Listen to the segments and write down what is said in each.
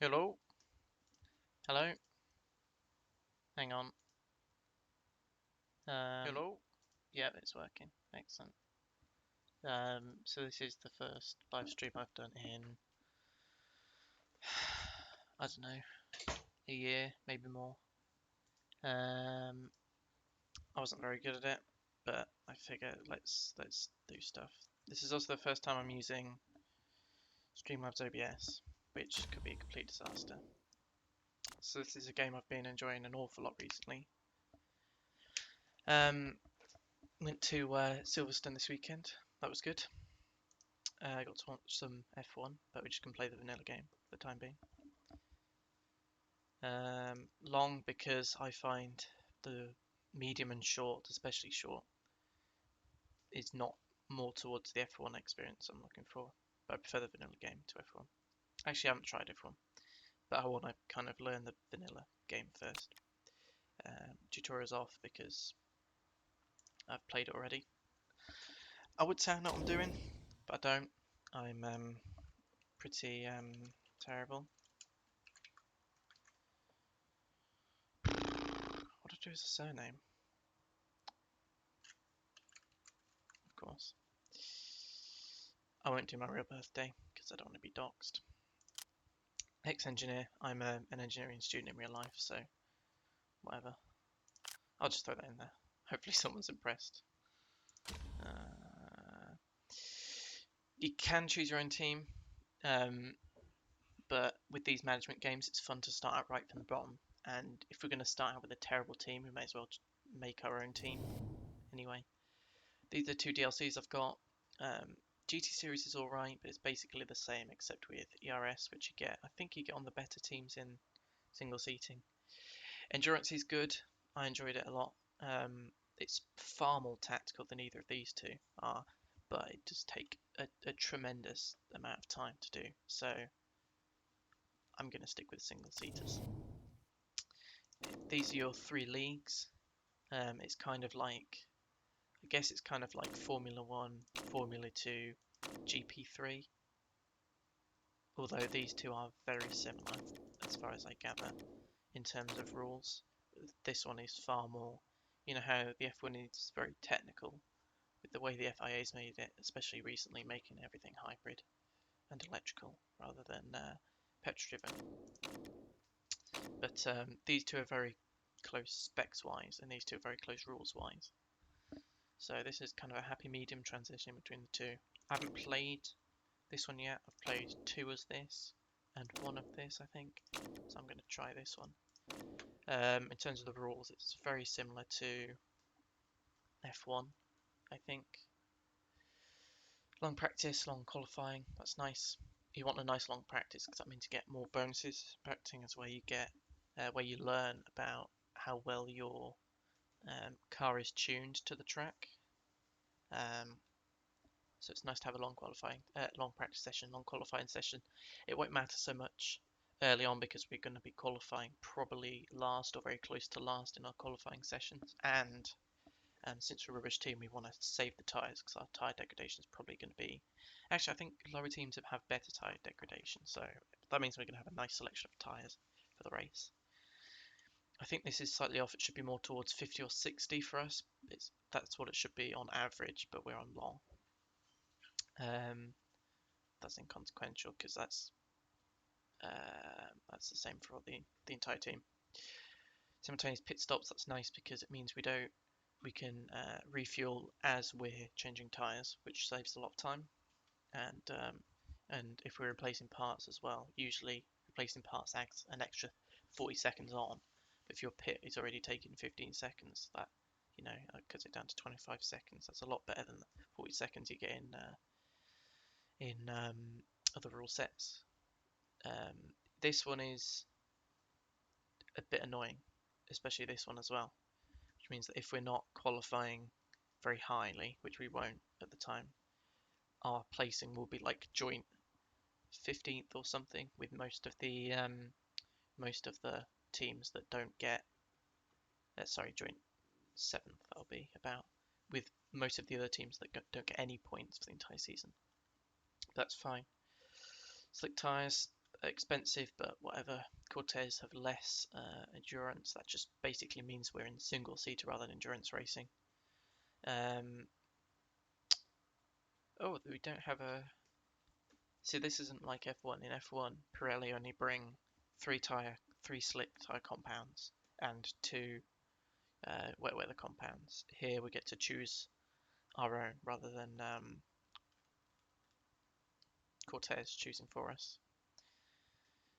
Hello? Hello? Hang on. Hello? Yeah, it's working. Excellent. So this is the first live stream I've done in, I don't know, a year, maybe more. I wasn't very good at it, but I figured let's do stuff. This is also the first time I'm using Streamlabs OBS, which could be a complete disaster. So this is a game I've been enjoying an awful lot recently. Went to Silverstone this weekend. That was good. I got to watch some F1, but we just can play the vanilla game for the time being. Long because I find the medium and short, especially short, is not more towards the F1 experience I'm looking for. But I prefer the vanilla game to F1. Actually, I haven't tried F1, but I want to kind of learn the vanilla game first. Tutorial's off because I've played it already. I would say I know what I'm doing, but I don't. I'm pretty terrible. What do I do as a surname? Of course. I won't do my real birthday because I don't want to be doxxed. Ex-engineer. I'm an engineering student in real life, so whatever. I'll just throw that in there. Hopefully someone's impressed. You can choose your own team, but with these management games, it's fun to start out right from the bottom. And if we're going to start out with a terrible team, we may as well make our own team anyway. These are two DLCs I've got. GT Series is alright, but it's basically the same except with ERS, which you get. I think you get on the better teams in single seating. Endurance is good. I enjoyed it a lot. It's far more tactical than either of these two are, but it does take a tremendous amount of time to do. So I'm going to stick with single seaters. These are your three leagues. It's kind of like, I guess it's kind of like Formula 1, Formula 2, GP3. Although these two are very similar as far as I gather in terms of rules. This one is far more, you know how the F1 is very technical with the way the FIA's made it, especially recently making everything hybrid and electrical rather than petrol driven. But these two are very close specs wise and these two are very close rules wise. So this is kind of a happy medium transition between the two. I haven't played this one yet. I've played two as this and one of this, I think. So I'm going to try this one. In terms of the rules, it's very similar to F1, I think. Long practice, long qualifying, that's nice. You want a nice long practice because that means you get more bonuses. Practicing is where you get, where you learn about how well your car is tuned to the track. So it's nice to have a long practice session, long qualifying session. It won't matter so much early on because we're going to be qualifying probably last or very close to last in our qualifying sessions. And since we're a rubbish team, we want to save the tyres because our tyre degradation is probably going to be. Actually, I think lower teams have better tyre degradation, so that means we're going to have a nice selection of tyres for the race. I think this is slightly off. It should be more towards 50 or 60 for us. That's what it should be on average, but we're on long. That's inconsequential because that's the same for all the entire team. Simultaneous pit stops. That's nice because it means we can refuel as we're changing tires, which saves a lot of time. And if we're replacing parts as well, usually replacing parts adds an extra 40 seconds on. But if your pit is already taking 15 seconds, that cuts it down to 25 seconds. That's a lot better than the 40 seconds you get in other rule sets. This one is a bit annoying, especially this one as well, which means that if we're not qualifying very highly, which we won't at the time, our placing will be like joint 15th or something with most of the teams that don't get joint 7th. That'll be about with most of the other teams that don't get any points for the entire season. That's fine. Slick tyres. expensive, but whatever. Cortez have less endurance. That just basically means we're in single seater rather than endurance racing. Oh, we don't have a... See, this isn't like F1. In F1, Pirelli only bring three slick tyre compounds and two wet weather compounds. Here we get to choose our own rather than Cortez choosing for us.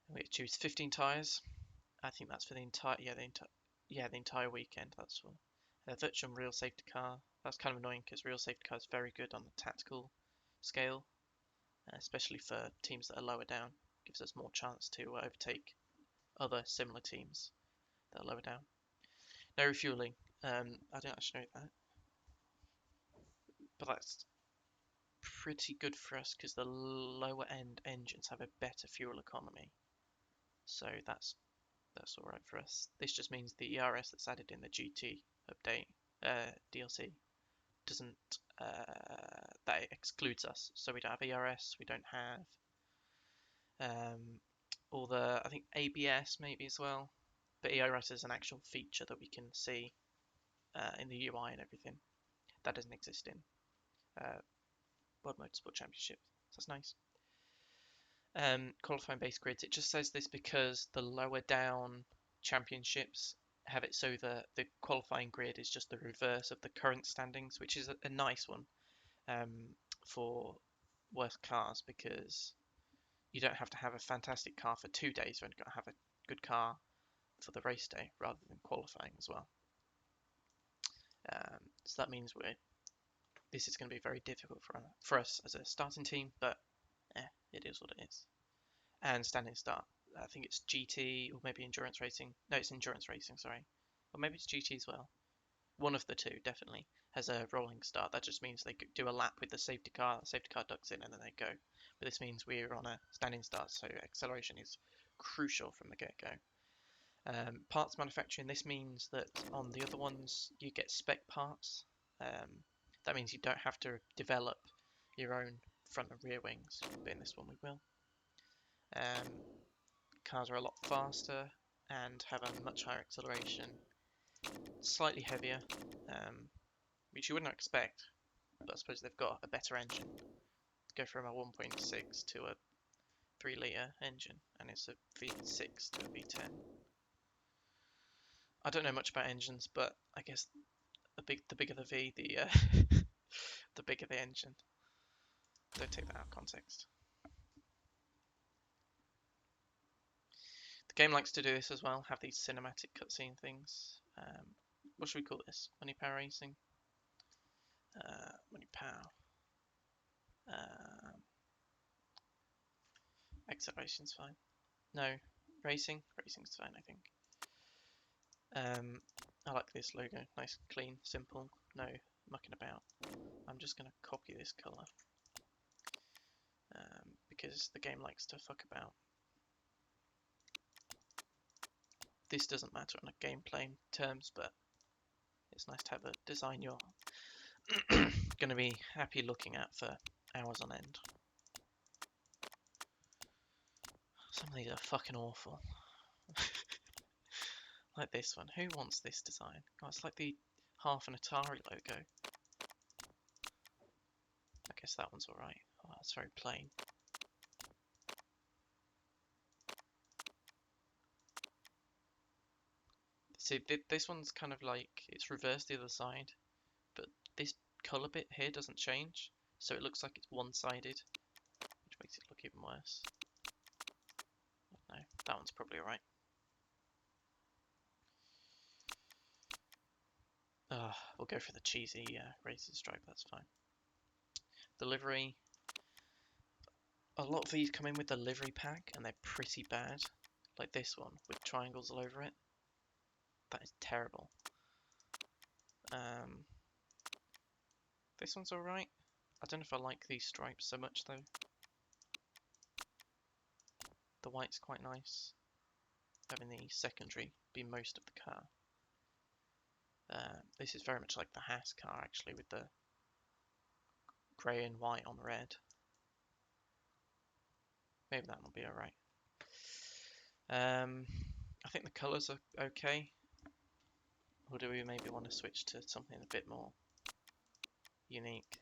And we get to choose 15 tyres. I think that's for the entire the entire weekend. That's one. Virtual real safety car. That's kind of annoying because real safety car is very good on the tactical scale, especially for teams that are lower down. Gives us more chance to overtake other similar teams that are lower down. No refueling. I don't actually know that, but that's pretty good for us because the lower end engines have a better fuel economy. So that's all right for us. This just means the ERS that's added in the GT update DLC doesn't that excludes us. So we don't have ERS. We don't have all the, I think, ABS maybe as well. But ERS is an actual feature that we can see in the UI and everything. That doesn't exist in World Motorsport Championship. So that's nice. Qualifying base grids. It just says this because the lower down championships have it so that the qualifying grid is just the reverse of the current standings, which is a nice one for worse cars because you don't have to have a fantastic car for 2 days. You've only got to have a good car for the race day rather than qualifying as well. So that means this is going to be very difficult for us as a starting team, but it is what it is. And standing start, I think it's GT or maybe endurance racing. No, it's endurance racing, sorry. Or maybe it's GT as well. One of the two definitely has a rolling start. That just means they do a lap with the safety car ducks in and then they go. But this means we're on a standing start, so acceleration is crucial from the get-go. Parts manufacturing, this means that on the other ones you get spec parts. That means you don't have to develop your own front and rear wings, but in this one we will. Cars are a lot faster and have a much higher acceleration, slightly heavier, which you wouldn't expect, but I suppose they've got a better engine. Go from a 1.6 to a 3 litre engine, and it's a V6 to a V10. I don't know much about engines, but I guess the bigger the V, the the bigger the engine. Don't take that out of context. The game likes to do this as well, have these cinematic cutscene things. What should we call this? Money Power Racing? Money Power. Acceleration's fine. No, racing? Racing's fine, I think. I like this logo. Nice, clean, simple, no mucking about. I'm just going to copy this colour because the game likes to fuck about. This doesn't matter on a gameplay terms, but it's nice to have a design you're going to be happy looking at for hours on end. Some of these are fucking awful. Like this one. Who wants this design? Oh, it's like the half an Atari logo. I guess that one's alright. Oh, that's very plain. See, this one's kind of like, it's reversed the other side, but this colour bit here doesn't change, so it looks like it's one-sided, which makes it look even worse. No, that one's probably alright. We'll go for the cheesy racing stripe, that's fine. The livery. A lot of these come in with the livery pack, and they're pretty bad. Like this one, with triangles all over it. That is terrible. This one's alright. I don't know if I like these stripes so much, though. The white's quite nice. Having the secondary be most of the car. This is very much like the Haas car, actually, with the grey and white on red. Maybe that will be alright. I think the colours are okay. Or do we maybe want to switch to something a bit more unique?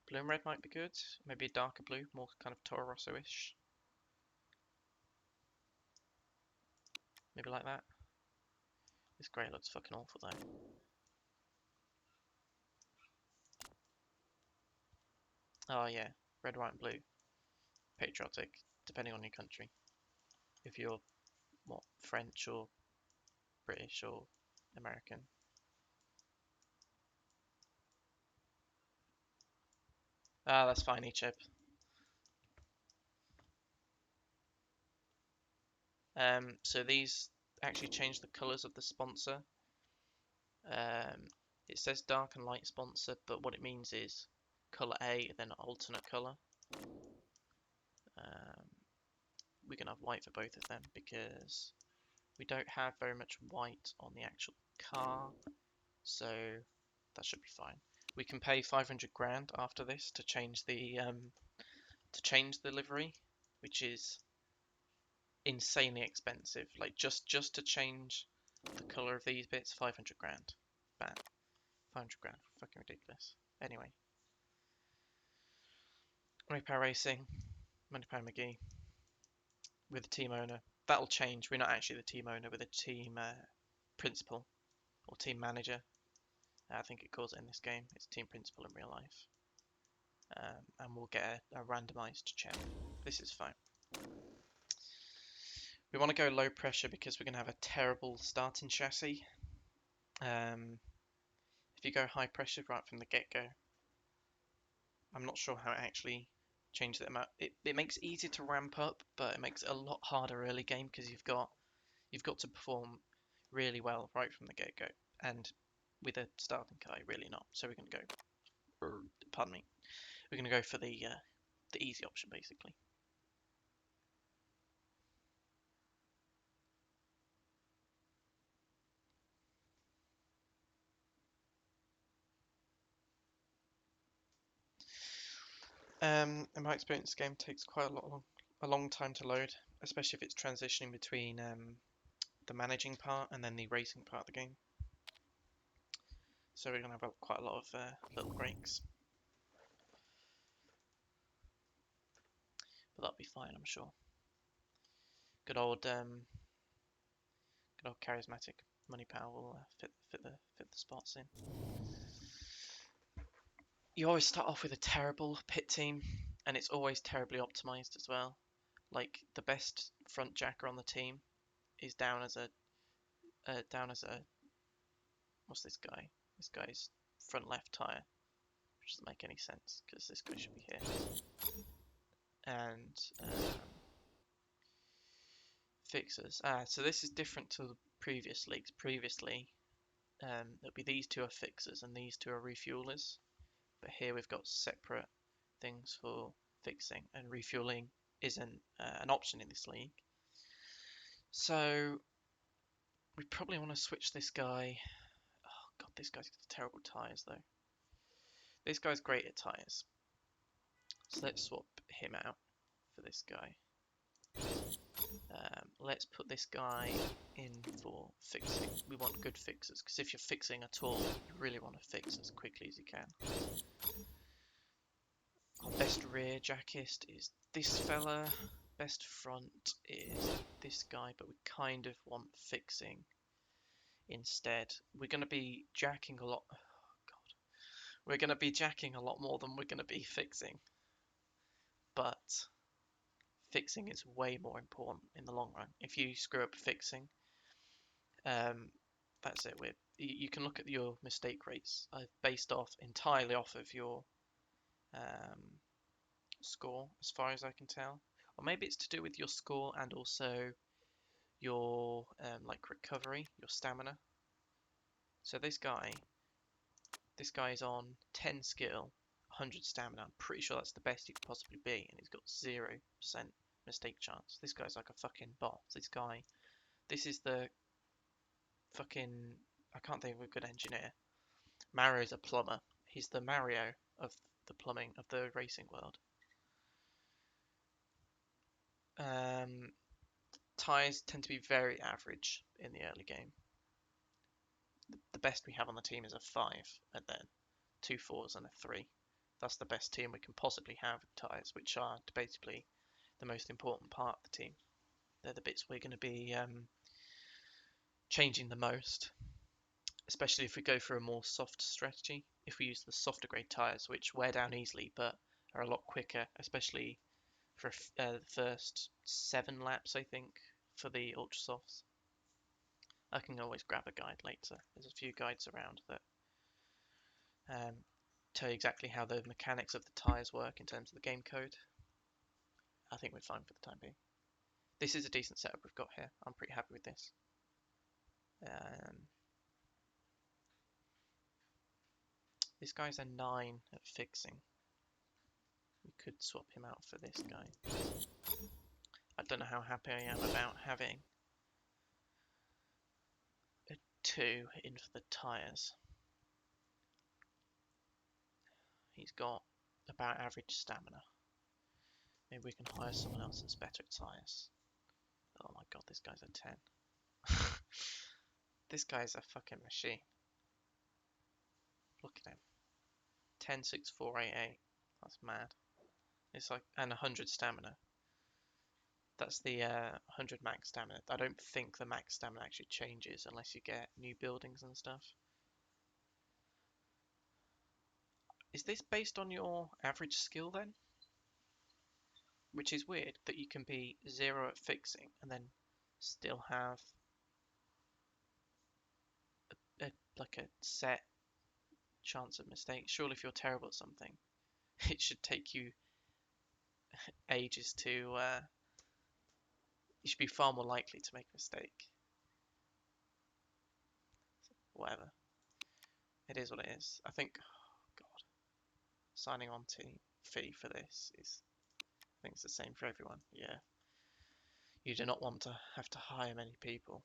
Blue and red might be good. Maybe a darker blue, more kind of Toro Rosso-ish. Maybe like that. This grey looks fucking awful though. Oh yeah, red, white and blue. Patriotic, depending on your country. If you're, what, French or British or American. Ah, that's fine, eChip. So these actually change the colours of the sponsor. It says dark and light sponsor, but what it means is colour A, then alternate colour. We can have white for both of them because we don't have very much white on the actual car, so that should be fine. We can pay 500 grand after this to change the livery, which is insanely expensive. Like just to change the color of these bits, 500 grand. Bam, 500 grand, fucking ridiculous. Anyway, Money Power Racing, Money Power McGee with the team owner. That'll change. We're not actually the team owner, we're the team principal or team manager. I think it calls it in this game. It's team principal in real life. And we'll get a randomized chair. This is fine. We want to go low pressure because we're going to have a terrible starting chassis. If you go high pressure right from the get-go, I'm not sure how it actually changes the amount. It makes it easier to ramp up, but it makes it a lot harder early game because you've got to perform really well right from the get-go. And with a starting car, really not. So we're going to go, pardon me, we're going to go for the easy option basically. In my experience, the game takes quite a long time to load, especially if it's transitioning between the managing part and then the racing part of the game. So we're going to have quite a lot of little breaks. But that'll be fine, I'm sure. Good old charismatic Money Power will fit the spots in. You always start off with a terrible pit team, and it's always terribly optimized as well. Like the best front jacker on the team is down as a what's this guy? This guy's front left tire, which doesn't make any sense because this guy should be here. And fixers. So this is different to the previous leagues. Previously, there'll be these two are fixers and these two are refuelers. But here we've got separate things for fixing, and refueling isn't an option in this league. So we probably want to switch this guy. Oh god, this guy's got terrible tyres though. This guy's great at tyres. So let's swap him out for this guy. Let's put this guy in for fixing. We want good fixers, because if you're fixing at all, you really want to fix as quickly as you can. Our best rear jackist is this fella. Best front is this guy, but we kind of want fixing instead. We're going to be jacking a lot. Oh, God. We're going to be jacking a lot more than we're going to be fixing. But fixing is way more important in the long run. If you screw up fixing, that's it. You can look at your mistake rates based entirely off of your score, as far as I can tell. Or maybe it's to do with your score and also your like recovery, your stamina. So this guy is on 10 skill, 100 stamina. I'm pretty sure that's the best he could possibly be, and he's got 0% mistake chance. This guy's like a fucking boss. This is the fucking, I can't think of a good engineer. Mario's a plumber. He's the Mario of the plumbing, of the racing world. Tyres tend to be very average in the early game. The best we have on the team is a 5, and then 2 4s and a 3. That's the best team we can possibly have with tyres, which are debatably the most important part of the team. They're the bits we're going to be changing the most, especially if we go for a more soft strategy. If we use the softer grade tyres, which wear down easily but are a lot quicker, especially for the first 7 laps, I think, for the ultra softs. I can always grab a guide later. There's a few guides around that tell you exactly how the mechanics of the tyres work in terms of the game code. I think we're fine for the time being. This is a decent setup we've got here. I'm pretty happy with this. This guy's a 9 at fixing. We could swap him out for this guy. I don't know how happy I am about having a 2 in for the tyres. He's got about average stamina. Maybe we can hire someone else that's better at tyres. Oh my god, this guy's a 10. This guy's a fucking machine. Look at him. 10, 6, 4, 8, 8. That's mad. It's like, and 100 stamina. That's the 100 max stamina. I don't think the max stamina actually changes unless you get new buildings and stuff. Is this based on your average skill then? Which is weird that you can be 0 at fixing and then still have like a set chance of mistake. Surely if you're terrible at something, it should take you ages to you should be far more likely to make a mistake. Whatever. It is what it is. I think, oh god, signing on to fee for this is, I think it's the same for everyone. Yeah. You do not want to have to hire many people.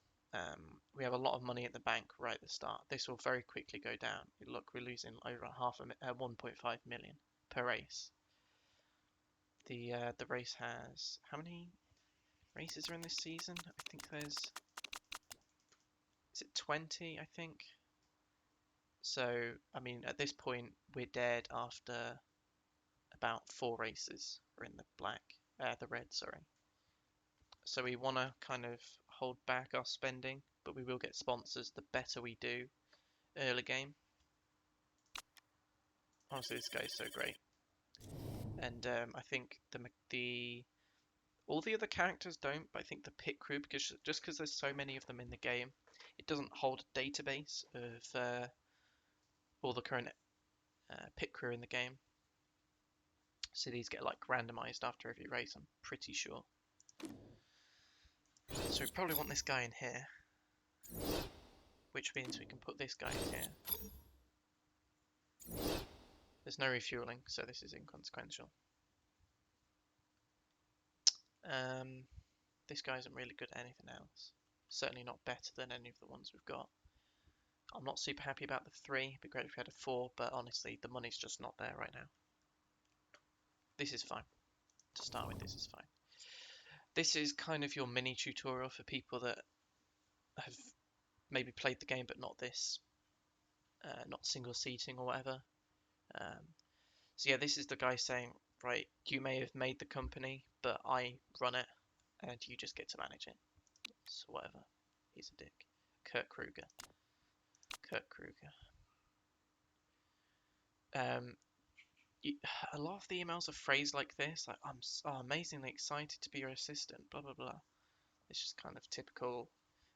We have a lot of money at the bank right at the start. This will very quickly go down. Look, we're losing over 1.5 million per race. The race has, how many races are in this season? I think there's, is it 20? I think. So I mean, at this point, we're dead after about 4 races. Are in the black, the red, sorry. So we want to kind of hold back our spending, but we will get sponsors the better we do early game. Honestly, this guy is so great, and I think the all the other characters don't, but I think the pit crew, because just because there's so many of them in the game, it doesn't hold a database of all the current pit crew in the game. So these get like randomized after every race, I'm pretty sure. So we probably want this guy in here, which means we can put this guy in here. There's no refueling, so this is inconsequential. This guy isn't really good at anything else. Certainly not better than any of the ones we've got. I'm not super happy about the 3. It'd be great if we had a 4, but honestly, the money's just not there right now. This is fine. To start with, this is fine. This is kind of your mini tutorial for people that have maybe played the game, but not this, not single seating or whatever. So yeah, this is the guy saying, right, you may have made the company, but I run it, and you just get to manage it. So whatever. He's a dick. Kurt Kruger. A lot of the emails are phrased like this, like, I'm so amazingly excited to be your assistant, blah, blah, blah. It's just kind of typical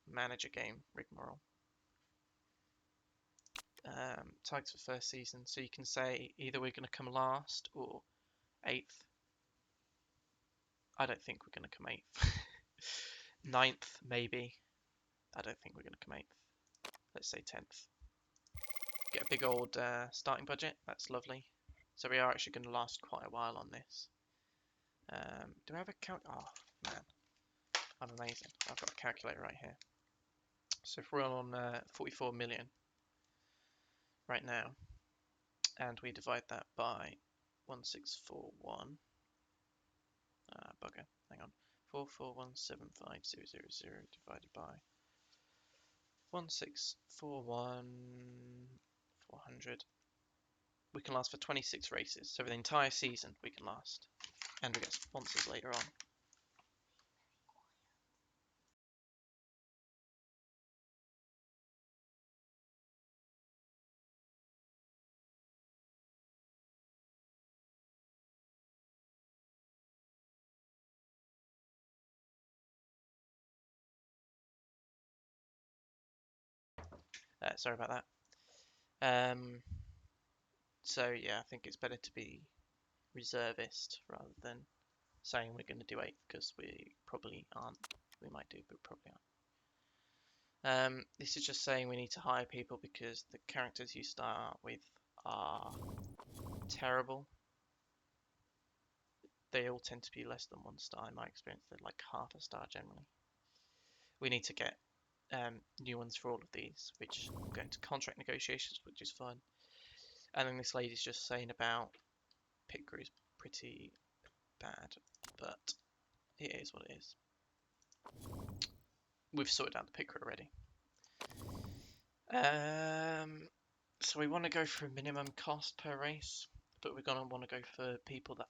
manager game rigmarole. Tags for first season, so you can say either we're going to come last or 8th. I don't think we're going to come 8th. 9th, maybe. I don't think we're going to come 8th. Let's say 10th. Get a big old starting budget. That's lovely. So we are actually going to last quite a while on this. Do I have a count? Oh, man. I'm amazing. I've got a calculator right here. So if we're on 44 million right now, and we divide that by 1641, bugger, hang on, 44175000 divided by 1641400. We can last for 26 races, so for the entire season we can last. And we get sponsors later on. Sorry about that. So yeah, I think it's better to be reservist rather than saying we're going to do 8, because we probably aren't. We might do, but probably aren't. This is just saying we need to hire people because the characters you start with are terrible. They all tend to be less than 1 star in my experience. They're like half a star generally. We need to get new ones for all of these, which will go into contract negotiations, which is fun. And then this lady's just saying about pit crew's pretty bad, but it is what it is. We've sorted out the pit crew already. So we want to go for a minimum cost per race, but we're gonna want to go for people that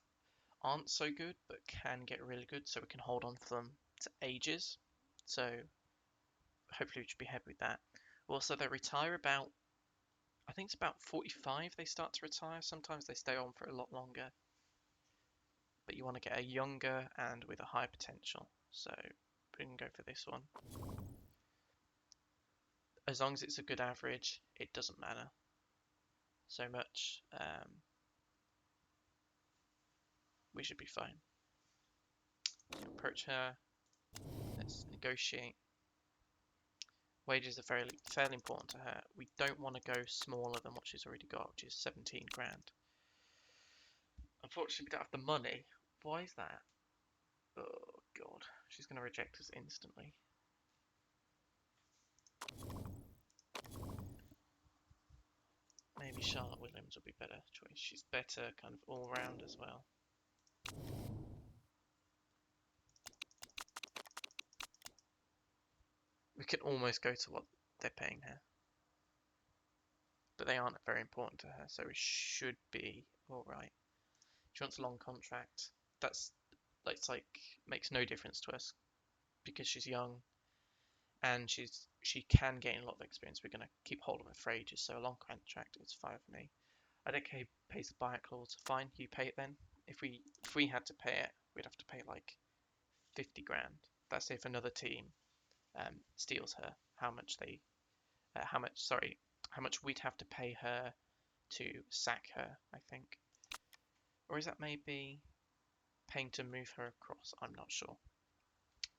aren't so good but can get really good, so we can hold on for them to ages. So hopefully we should be happy with that. Also, they retire about, I think it's about 45 they start to retire. Sometimes they stay on for a lot longer, but you want to get a younger and with a high potential, so we can go for this one. As long as it's a good average, it doesn't matter so much. We should be fine. Approach her. Let's negotiate. Wages are fairly important to her. We don't want to go smaller than what she's already got, which is 17 grand. Unfortunately, we don't have the money. Why is that? Oh god, she's going to reject us instantly. Maybe Charlotte Williams would be better choice. She's better kind of all round as well. We can almost go to what they're paying her, but they aren't very important to her, so we should be all right. She wants a long contract. That's like makes no difference to us because she's young and she can gain a lot of experience. We're gonna keep hold of her for ages, so a long contract is fine for me. I don't care who pays the buyout clause. Fine, you pay it then. If we had to pay it, we'd have to pay like 50 grand. That's if another team steals her. How much we'd have to pay her to sack her, I think. Or is that maybe paying to move her across? I'm not sure.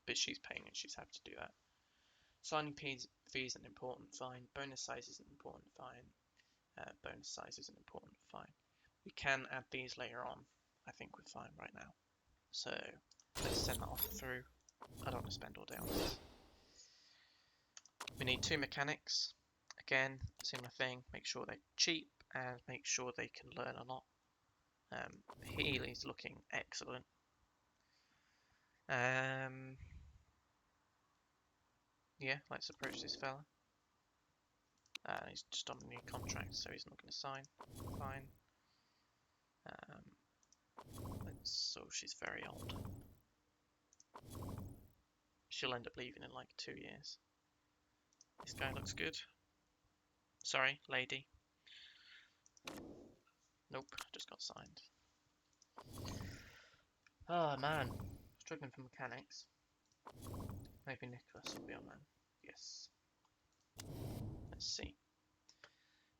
But she's paying and she's happy to do that. Signing fees is an important fine. Bonus size is an important fine. Bonus size is an important fine. We can add these later on. I think we're fine right now. So let's send that offer through. I don't want to spend all day on this. We need 2 mechanics. Again, similar thing. Make sure they're cheap and make sure they can learn a lot. Healy's looking excellent. Yeah, let's approach this fella. He's just on a new contract, so he's not going to sign. Fine. So she's very old. She'll end up leaving in like 2 years. This guy looks good. Sorry, lady. Nope, just got signed. Oh man, struggling for mechanics. Maybe Nicholas will be on man. Yes. Let's see.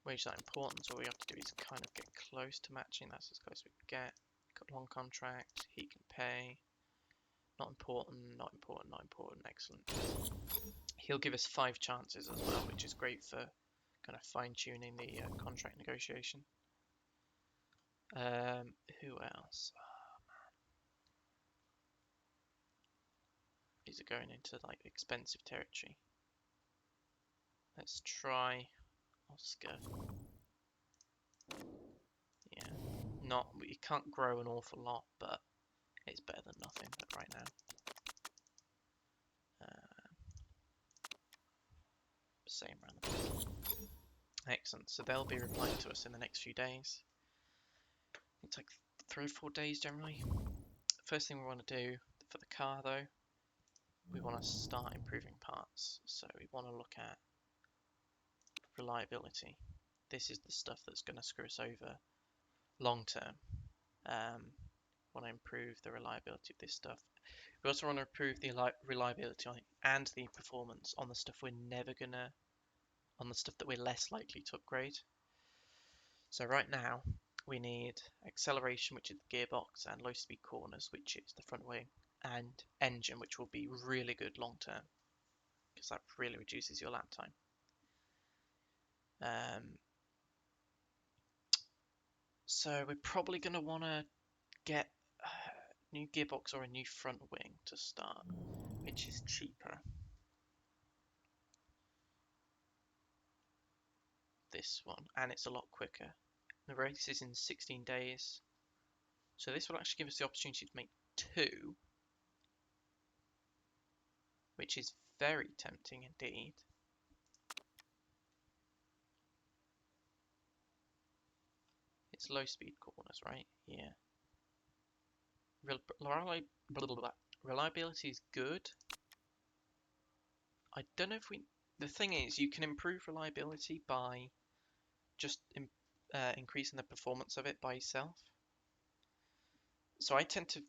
Wages are important, so all we have to do is kind of get close to matching. That's as close as we can get. Got long contract, he can pay. Not important, not important, not important. Excellent. He'll give us 5 chances as well, which is great for kind of fine-tuning the contract negotiation. Who else? Oh, man. These are going into like expensive territory. Let's try Oscar. Yeah, you can't grow an awful lot, but it's better than nothing right now. same around the back. Excellent. So they'll be replying to us in the next few days. It's like 3 or 4 days generally. First thing we want to do for the car though, we want to start improving parts. So we want to look at reliability. This is the stuff that's going to screw us over long term. Want to improve the reliability of this stuff. We also want to improve the reliability and the performance on the stuff on the stuff that we're less likely to upgrade. So right now we need acceleration, which is the gearbox, and low speed corners, which is the front wing, and engine, which will be really good long term because that really reduces your lap time. So we're probably going to want to get a new gearbox or a new front wing to start, which is cheaper. This one, and it's a lot quicker. The race is in 16 days, so this will actually give us the opportunity to make 2, which is very tempting indeed. It's low speed corners, right? Yeah. Reliability is good. I don't know if we... The thing is, you can improve reliability by just increasing the performance of it by yourself. So I tend to...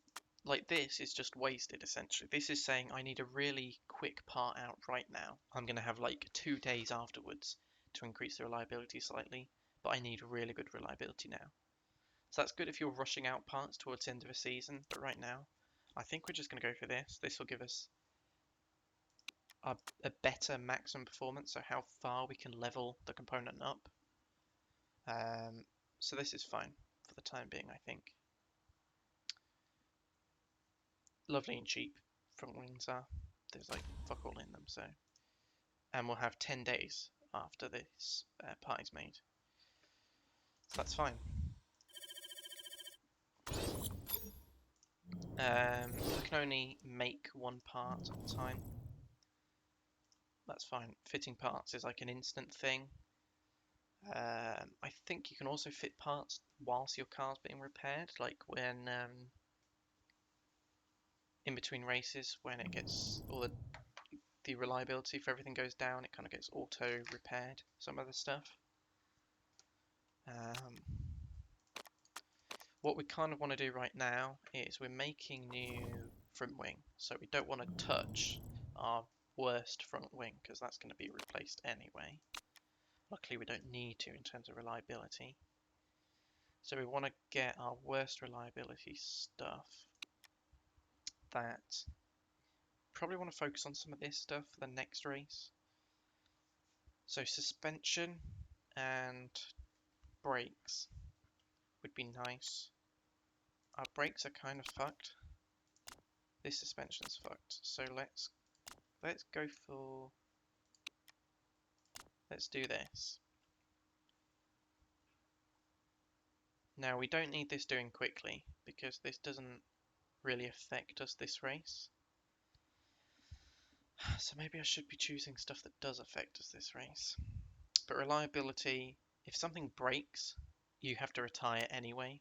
Like, this is just wasted, essentially. This is saying I need a really quick part out right now. I'm going to have, like, 2 days afterwards to increase the reliability slightly, but I need really good reliability now. So that's good if you're rushing out parts towards the end of a season, but right now, I think we're just going to go for this. This will give us a better maximum performance, so how far we can level the component up. So this is fine for the time being, I think. Lovely and cheap front wings are. There's like fuck all in them, so. And we'll have 10 days after this part is made. So that's fine. We can only make 1 part at a time. That's fine. Fitting parts is like an instant thing. I think you can also fit parts whilst your car's being repaired, like when in between races, when it gets all the reliability for everything goes down, it kind of gets auto repaired, some of the stuff. What we kind of want to do right now is we're making new front wing, so we don't want to touch our worst front wing because that's going to be replaced anyway. Luckily we don't need to in terms of reliability. So we want to get our worst reliability stuff. That probably want to focus on some of this stuff for the next race. So suspension and brakes would be nice. Our brakes are kind of fucked. This suspension's fucked. So let's go for... Let's do this. Now we don't need this doing quickly because this doesn't really affect us this race. So maybe I should be choosing stuff that does affect us this race. But reliability, if something breaks, you have to retire anyway.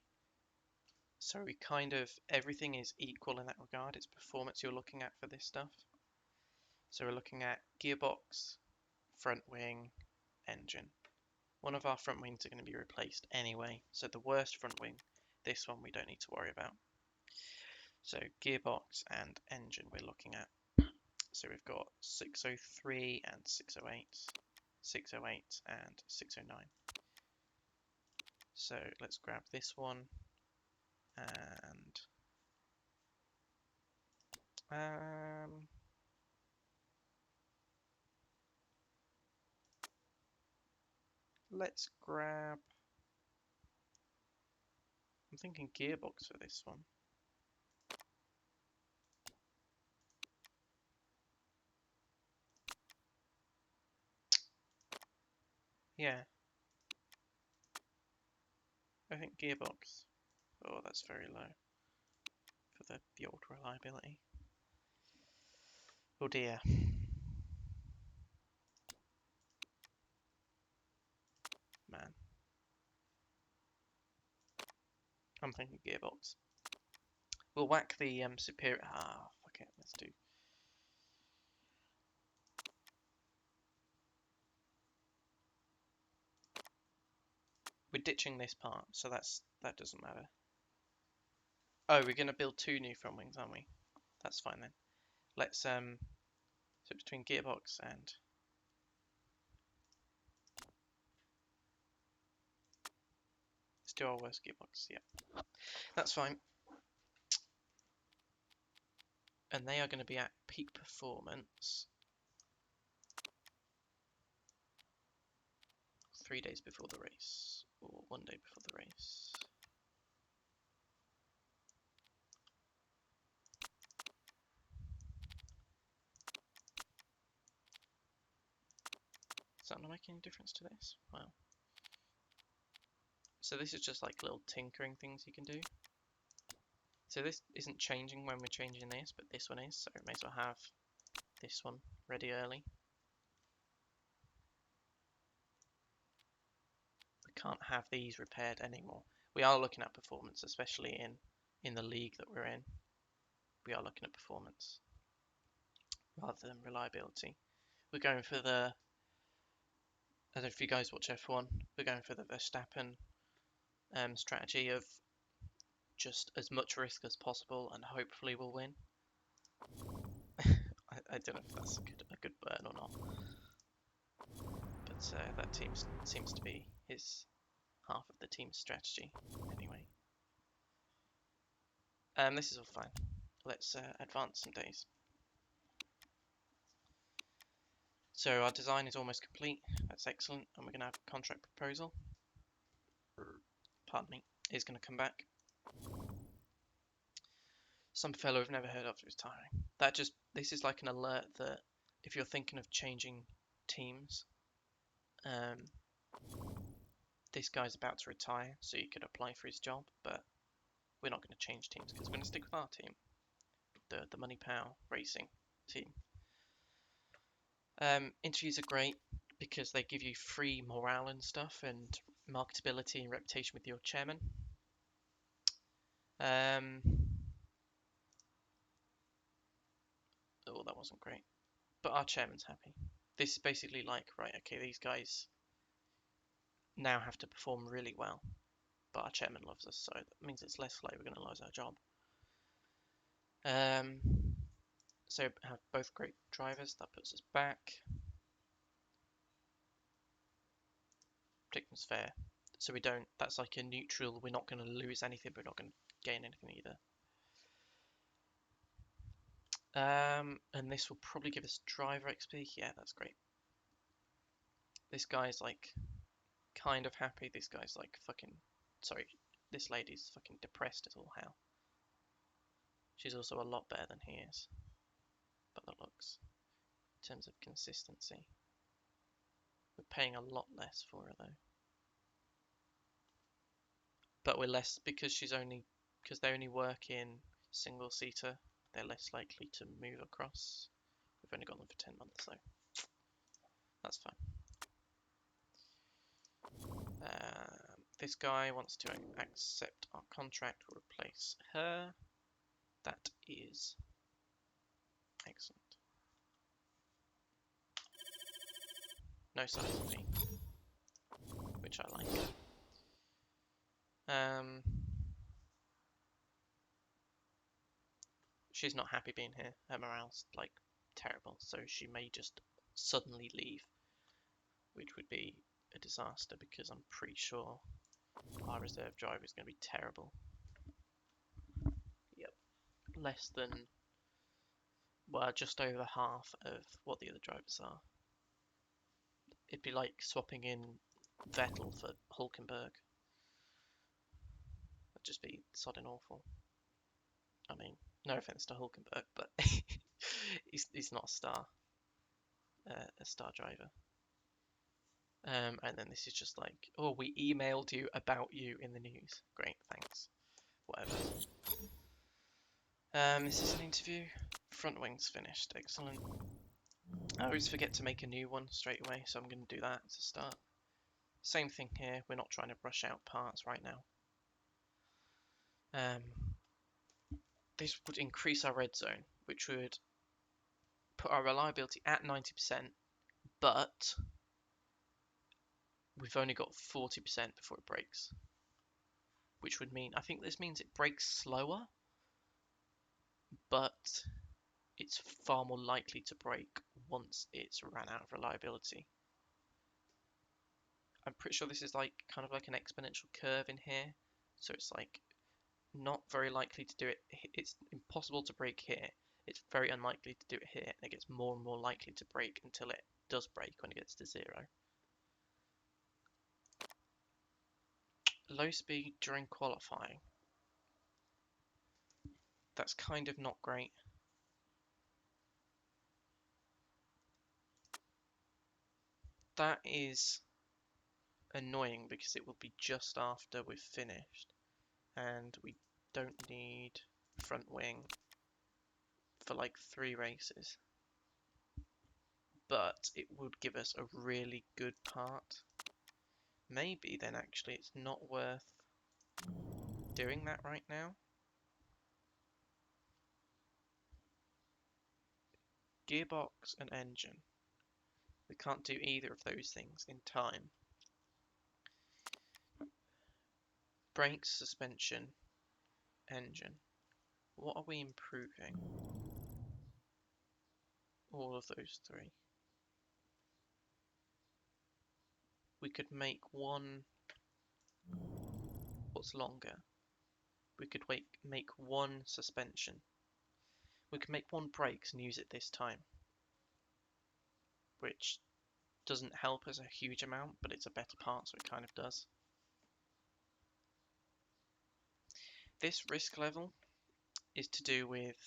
So we kind of, everything is equal in that regard. It's performance you're looking at for this stuff. So we're looking at gearbox, front wing, engine. One of our front wings are going to be replaced anyway. So the worst front wing, this one we don't need to worry about. So gearbox and engine we're looking at. So we've got 603 and 608, 608 and 609. So let's grab this one and let's grab, I'm thinking gearbox for this one. Yeah, I think gearbox. Oh, that's very low for the old reliability. Oh dear. I'm thinking gearbox. We'll whack the superior. Ah, fuck it. Let's do. We're ditching this part, so that doesn't matter. Oh, we're gonna build 2 new front wings, aren't we? That's fine then. Let's so between gearbox and let's do our worst gearbox. Yeah, that's fine. And they are going to be at peak performance 3 days before the race, or 1 day before the race. Is that not making any difference to this? Wow. So this is just like little tinkering things you can do. So this isn't changing when we're changing this, but this one is, so we may as well have this one ready early. We can't have these repaired anymore. We are looking at performance, especially in the league that we're in. We are looking at performance rather than reliability. We're going for the, I don't know if you guys watch F1, we're going for the Verstappen strategy of just as much risk as possible and hopefully we'll win. I don't know if that's a good burn or not, but that seems to be his half of the team's strategy anyway. This is all fine. Let's advance some days. So our design is almost complete. That's excellent, and we're going to have a contract proposal. Pardon me, is going to come back. Some fellow I've never heard of is retiring. This is like an alert that if you're thinking of changing teams, this guy's about to retire, so you could apply for his job, but we're not going to change teams because we're going to stick with our team, the Money Pow Racing team. Interviews are great because they give you free morale and stuff and marketability and reputation with your chairman. Oh, that wasn't great. But our chairman's happy. This is basically like, right, okay, these guys now have to perform really well, but our chairman loves us, so that means it's less likely we're going to lose our job. So have both great drivers, that puts us back. Prediction's fair. So we don't, that's like a neutral, we're not going to lose anything, but we're not going to gain anything either. And this will probably give us driver XP. Yeah, that's great. This guy's like kind of happy. This guy's like fucking, sorry, this lady's fucking depressed as all hell. She's also a lot better than he is, but the looks, in terms of consistency. We're paying a lot less for her though. But we're less, because they only work in single seater, they're less likely to move across. We've only got them for 10 months, so that's fine. This guy wants to accept our contract, we'll replace her. That is excellent. No size of me, which I like. She's not happy being here. Her morale's like terrible, so she may just suddenly leave, which would be a disaster because I'm pretty sure our reserve driver is going to be terrible. Yep, less than, well, just over half of what the other drivers are. It'd be like swapping in Vettel for Hulkenberg. That'd just be sodding awful. I mean, no offense to Hulkenberg, but he's not a star driver. And then this is just like, oh, we emailed you about you in the news. Great, thanks. Whatever. This is an interview. Front wing's finished. Excellent. I always forget to make a new one straight away, so I'm going to do that as a start. Same thing here. We're not trying to rush out parts right now. This would increase our red zone, which would put our reliability at 90%, but we've only got 40% before it breaks, which would mean, I think this means it breaks slower, but it's far more likely to break once it's ran out of reliability. I'm pretty sure this is like kind of like an exponential curve in here, so it's like not very likely to do it. It's impossible to break here. It's very unlikely to do it here, and it gets more and more likely to break until it does break when it gets to 0. Low speed during qualifying. That's kind of not great. That is annoying because it will be just after we've finished, and we don't need front wing for like 3 races. But it would give us a really good part. Maybe then actually it's not worth doing that right now. Gearbox and engine. We can't do either of those things in time. Brakes, suspension, engine. What are we improving? All of those 3. We could make one... What's longer? We could make one suspension. We could make one brakes and use it this time. Which doesn't help us a huge amount, but it's a better part, so it kind of does. This risk level is to do with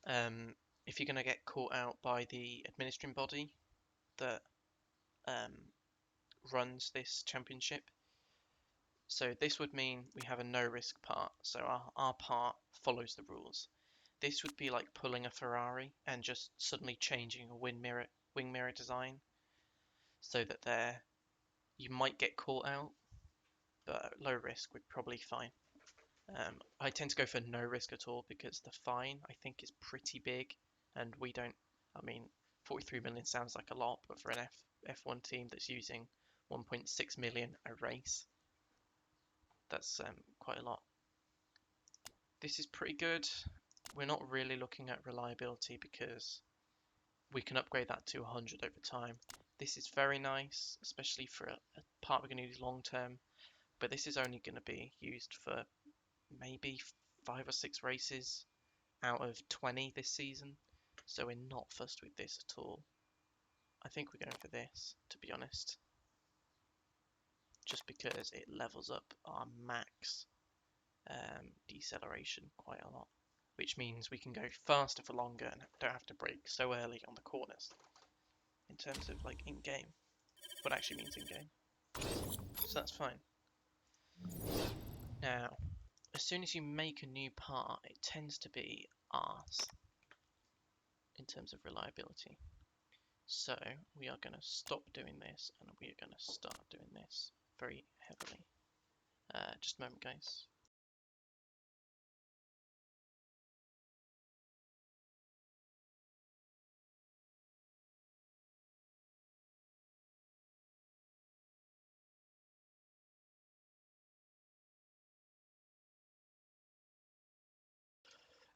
if you're going to get caught out by the administering body that runs this championship. So this would mean we have a no risk part, so our part follows the rules. This would be like pulling a Ferrari and just suddenly changing a wing mirror design so that you might get caught out, but at low risk we're probably fine. I tend to go for no risk at all because the fine I think is pretty big, and we don't. I mean, 43 million sounds like a lot, but for an F1 team that's using 1.6 million a race, that's quite a lot. This is pretty good. We're not really looking at reliability because we can upgrade that to 100 over time. This is very nice, especially for a part we're going to use long term, but this is only going to be used for maybe 5 or 6 races out of 20 this season, so we're not fussed with this at all. I think we're going for this, to be honest, just because it levels up our max deceleration quite a lot, which means we can go faster for longer and don't have to brake so early on the corners in terms of like in-game, what actually means in-game. So that's fine. Now, as soon as you make a new part, it tends to be arse in terms of reliability. So we are going to stop doing this and we are going to start doing this very heavily. Just a moment, guys.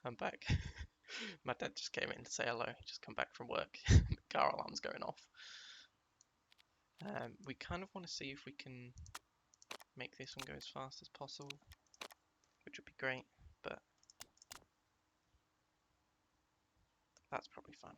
I'm back. My dad just came in to say hello. He just come back from work. The car alarm's going off. We kind of want to see if we can make this one go as fast as possible, which would be great, but that's probably fine.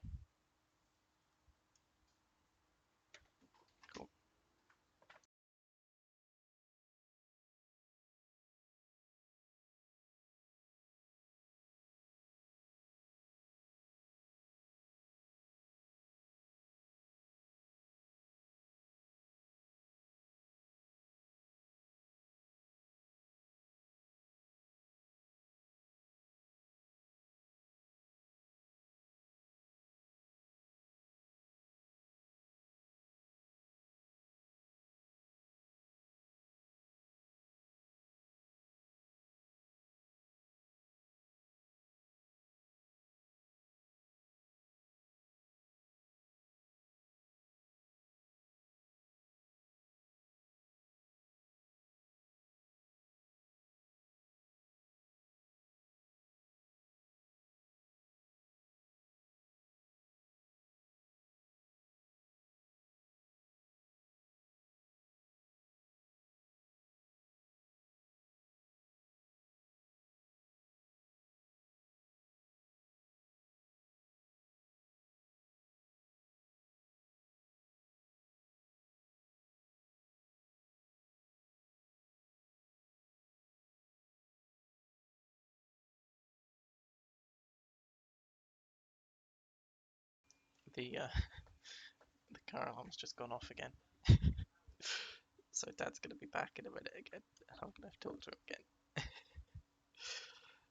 the the car alarm's just gone off again. So Dad's gonna be back in a minute again, and I'm gonna have to talk to him again.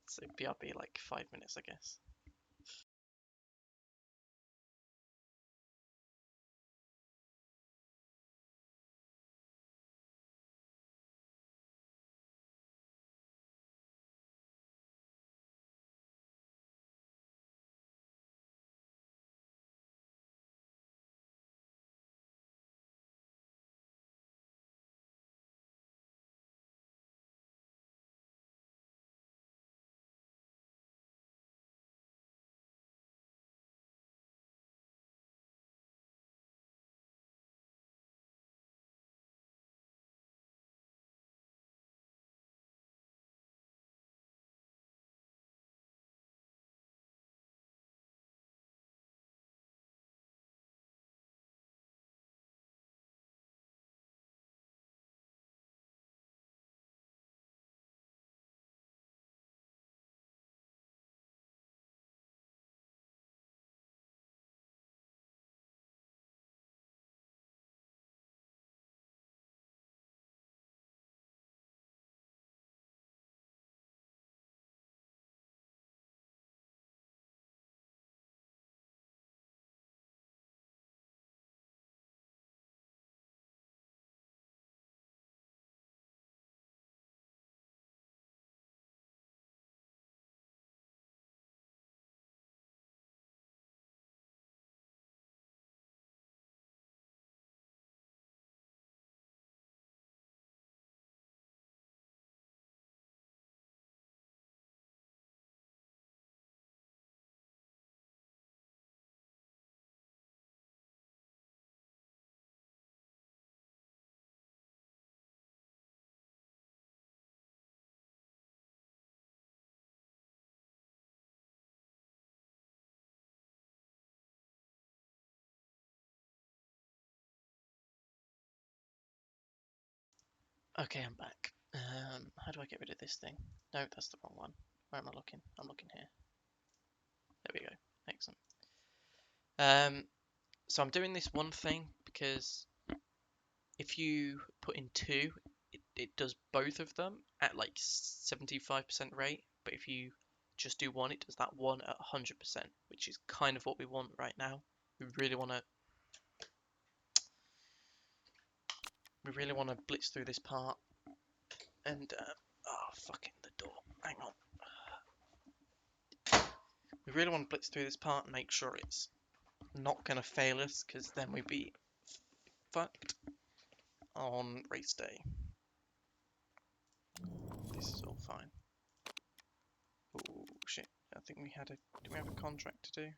So BRB like 5 minutes, I guess. Okay, I'm back. How do I get rid of this thing? No, that's the wrong one. Where am I looking? I'm looking here. There we go. Excellent. So I'm doing this one thing because if you put in two, it does both of them at like 75% rate. But if you just do one, it does that one at 100%, which is kind of what we want right now. We really want to blitz through this part. And oh, fucking the door. Hang on. We really want to blitz through this part and make sure it's not going to fail us, because then we'd be fucked on race day. This is all fine. Oh shit! I think we had a. Do we have a contract to do?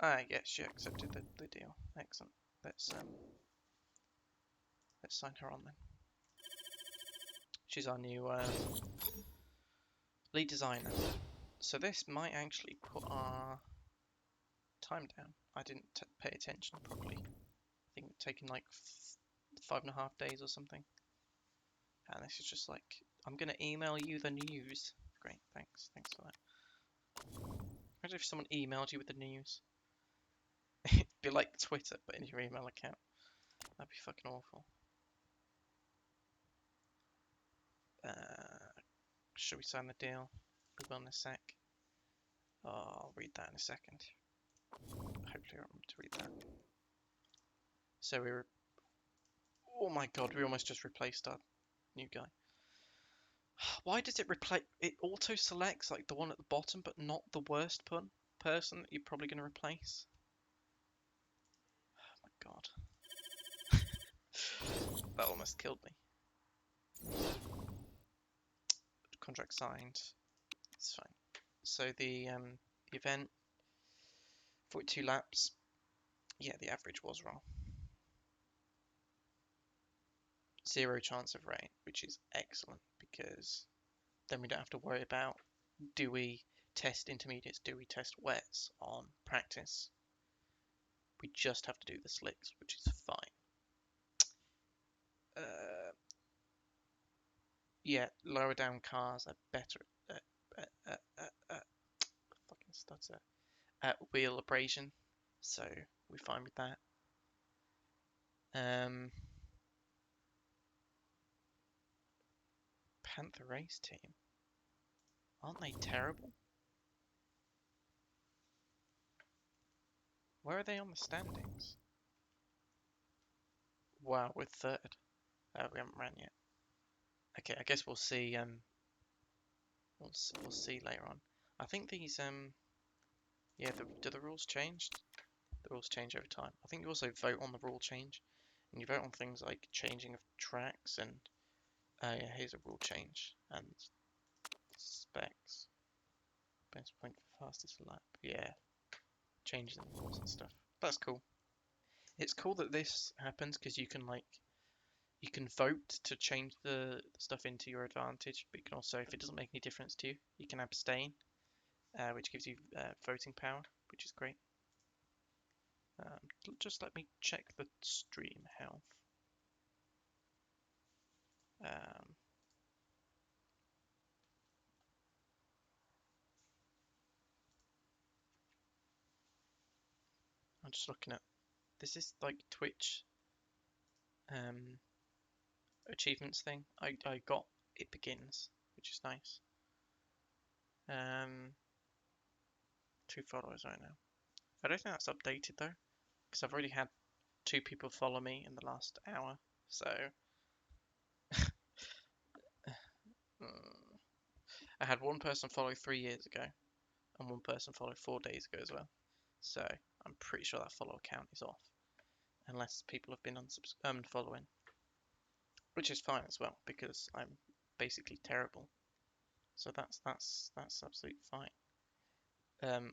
Ah, yes, she accepted the deal. Excellent. Let's sign her on then. She's our new lead designer. So this might actually put our time down. I didn't pay attention properly. I think it's taken like 5.5 days or something. And this is just like, I'm gonna email you the news. Great, thanks for that. Imagine if someone emailed you with the news. It'd be like Twitter, but in your email account. That'd be fucking awful. Should we sign the deal? We will in a sec. Oh, I'll read that in a second. Hopefully I remember to read that. So we were... Oh my god, we almost just replaced our new guy. Why does it replace... It auto-selects like the one at the bottom, but not the worst person that you're probably going to replace? Oh my god. That almost killed me. Contract signed. It's fine. So the event, 42 laps. Yeah, the average was wrong. 0 chance of rain, which is excellent, because then we don't have to worry about, do we test intermediates, do we test wets on practice? We just have to do the slicks, which is fine. Yeah, lower down cars are better fucking stutter, at wheel abrasion, so we're fine with that. Panther race team, aren't they terrible? Where are they on the standings? Wow, we're third. We haven't ran yet. Okay, I guess we'll see. We'll see later on. I think these yeah. Do the rules change? The rules change over time. I think you also vote on the rule change, and you vote on things like changing of tracks and yeah, here's a rule change and specs. Best point for fastest lap. Yeah, changing the rules and stuff. That's cool. It's cool that this happens because you can you can vote to change the stuff into your advantage, but you can also, if it doesn't make any difference to you, you can abstain, which gives you voting power, which is great. Just let me check the stream health. I'm just looking at, this is like Twitch achievements thing. I got It Begins, which is nice. 2 followers right now. I don't think that's updated though, because I've already had 2 people follow me in the last hour, so I had 1 person follow 3 years ago, and 1 person follow 4 days ago as well. So I'm pretty sure that follow count is off, unless people have been unfollowing, which is fine as well because I'm basically terrible. So that's absolutely fine.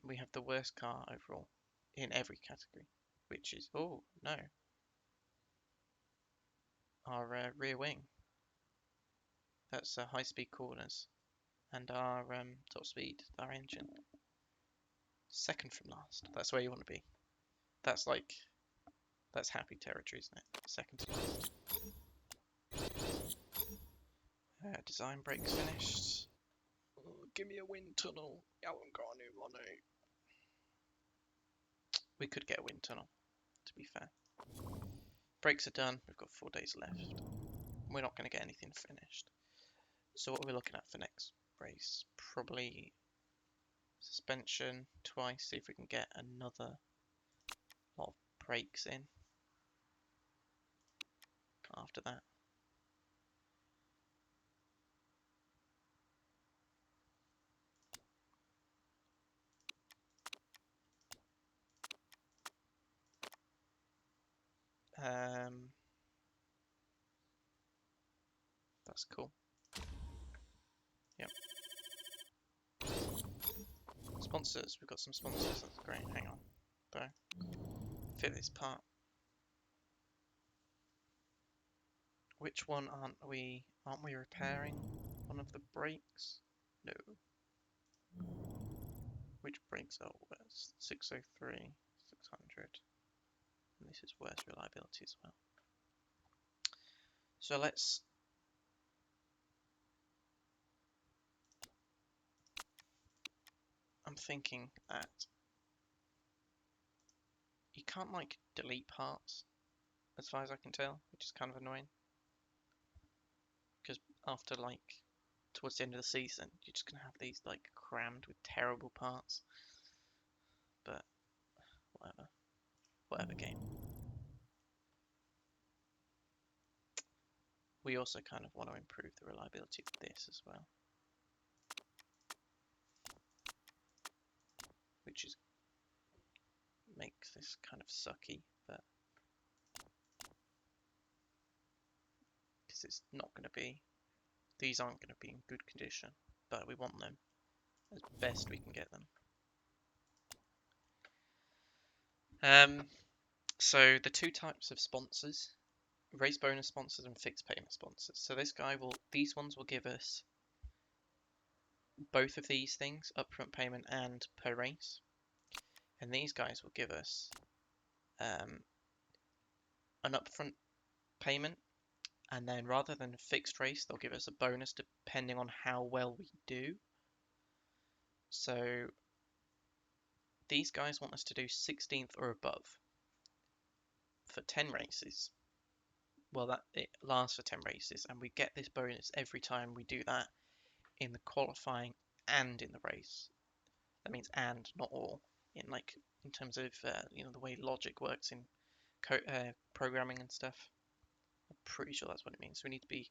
We have the worst car overall in every category, which is, oh no, our rear wing. That's high-speed corners, and our top speed, our engine. Second from last. That's where you want to be. That's happy territory, isn't it? Second to last. Design brakes finished. Oh, give me a wind tunnel. I haven't got any money. We could get a wind tunnel, to be fair. Brakes are done. We've got 4 days left. We're not going to get anything finished. So what are we looking at for next race? Probably suspension twice. See if we can get another lot of brakes in after that. That's cool. Yep. Sponsors. We've got some sponsors. That's great. Hang on. Though. Fit this part. Which one aren't we repairing? One of the brakes? No. Which brakes are worse? 603, 600. And this is worse reliability as well. So I'm thinking that you can't delete parts as far as I can tell, which is kind of annoying. Because after towards the end of the season, you're just gonna have these crammed with terrible parts. But whatever game. We also kind of want to improve the reliability of this as well, which makes this kind of sucky, but because it's not going to be, these aren't going to be in good condition, but we want them as best we can get them. So the 2 types of sponsors, race bonus sponsors and fixed payment sponsors. So these ones will give us both of these things, upfront payment and per race. And these guys will give us an upfront payment, and then rather than a fixed race, they'll give us a bonus depending on how well we do. So these guys want us to do 16th or above for 10 races. Well, that it lasts for 10 races, and we get this bonus every time we do that in the qualifying and in the race. That means and, not all. In terms of the way logic works in programming and stuff. I'm pretty sure that's what it means. So we need to be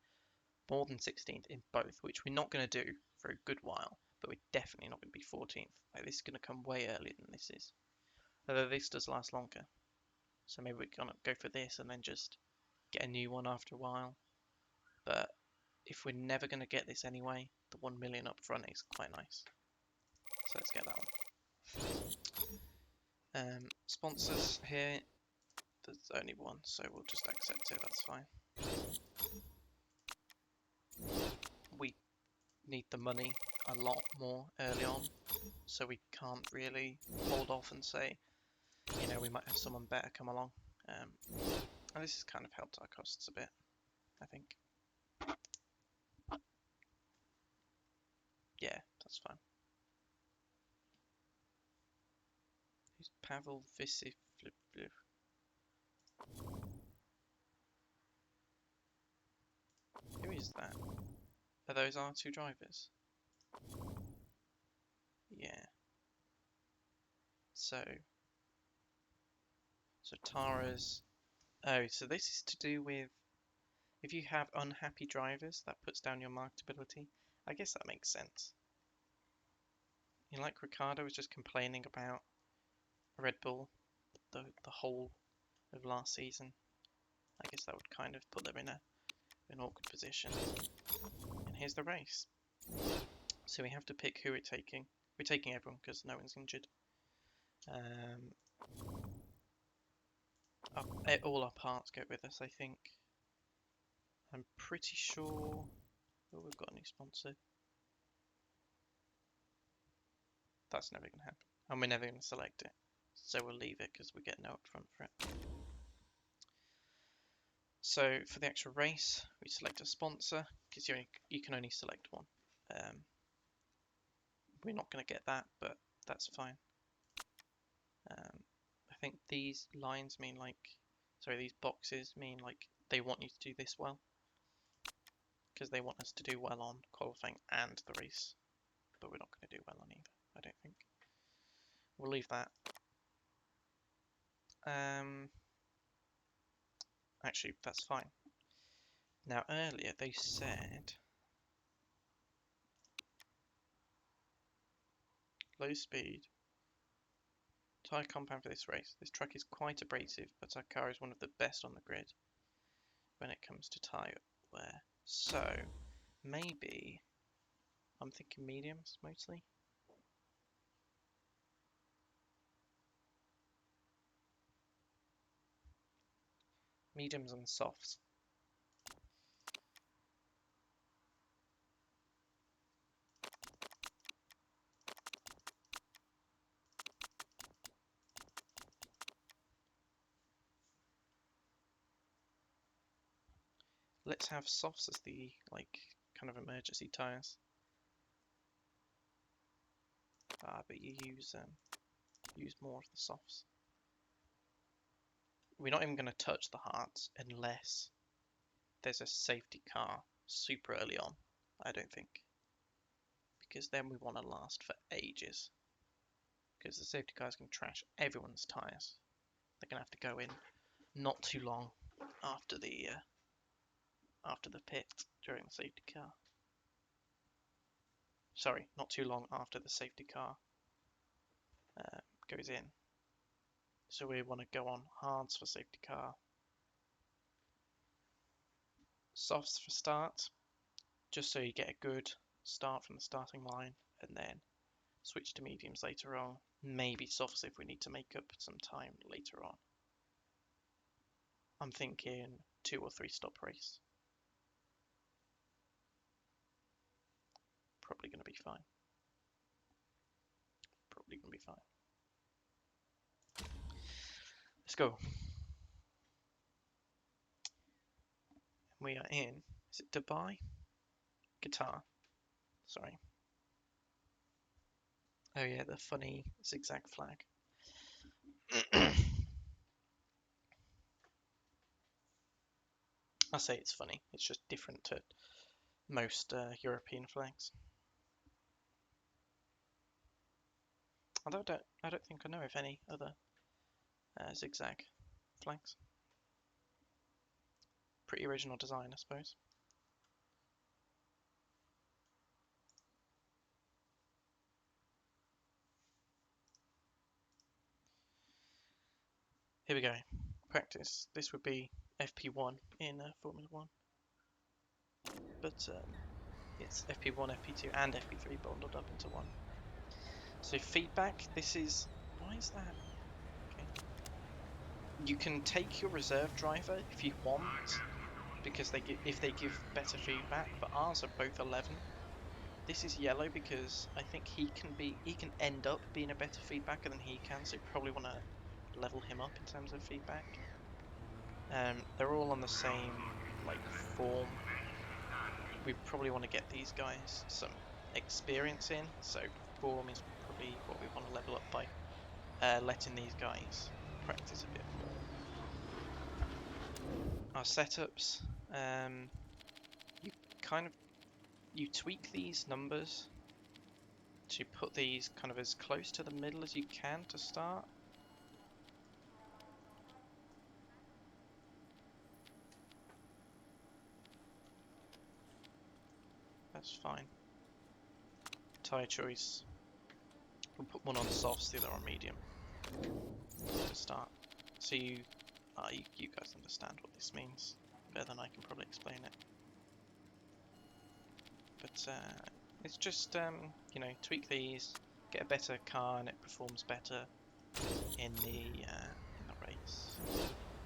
more than 16th in both, which we're not going to do for a good while, but we're definitely not going to be 14th. Like, this is going to come way earlier than this is. Although this does last longer. So maybe we're going to go for this and then just get a new one after a while. But if we're never going to get this anyway, the 1 million up front is quite nice. So let's get that one. Sponsors here, there's only one, so we'll just accept it, that's fine. We need the money a lot more early on, so we can't really hold off and say, we might have someone better come along. And this has kind of helped our costs a bit, I think. Yeah, that's fine. Who's Pavel Visif? Who is that? Are those our two drivers? Yeah. So Tara's... Oh, so this is to do with if you have unhappy drivers, that puts down your marketability. I guess that makes sense. Like Ricciardo was just complaining about Red Bull the whole of last season. I guess that would kind of put them in an awkward position. And here's the race. So we have to pick who we're taking. We're taking everyone because no one's injured. All our parts go with us, I think. I'm pretty sure... Oh, we've got a new sponsor. That's never going to happen. And we're never going to select it. So we'll leave it because we get no upfront for it. So for the actual race, we select a sponsor because you can only select one. We're not going to get that, but that's fine. I think these lines mean these boxes mean they want you to do this well. Because they want us to do well on qualifying and the race. But we're not going to do well on either, I don't think. We'll leave that. Actually, that's fine. Now, earlier they said low speed, tyre compound for this race. This track is quite abrasive, but our car is one of the best on the grid when it comes to tyre wear. So, maybe I'm thinking mediums mostly. Mediums and softs. Let's have softs as the kind of emergency tyres. But you use more of the softs. We're not even going to touch the hards unless there's a safety car super early on, I don't think. Because then we want to last for ages. Because the safety cars can trash everyone's tyres. They're going to have to go in not too long after the pit during the safety car. Sorry, not too long after the safety car goes in. So we want to go on hards for safety car, softs for start, just so you get a good start from the starting line, and then switch to mediums later on. Maybe softs if we need to make up some time later on. I'm thinking 2 or 3 stop race. Probably going to be fine. Probably going to be fine. Let's go. We are in, is it Dubai? Qatar. Sorry. Oh yeah, the funny zigzag flag. I say it's funny. It's just different to most European flags. Although I don't think I know of any other zigzag flags. Pretty original design, I suppose. Here we go. Practice. This would be FP1 in Formula 1. But it's FP1, FP2 and FP3 bundled up into one. So feedback, this is... Why is that? Okay. You can take your reserve driver if you want, because if they give better feedback, but ours are both 11. This is yellow because I think he can end up being a better feedbacker than he can, so you probably want to level him up in terms of feedback. They're all on the same form. We probably want to get these guys some experience in, so form is probably what we want to level up by letting these guys practice a bit more. Our setups, you tweak these numbers to put these kind of as close to the middle as you can to start. That's fine. Tyre choice. We'll put one on softs, the other on medium to start. So you guys understand what this means better than I can probably explain it. But it's just tweak these, get a better car, and it performs better in the race.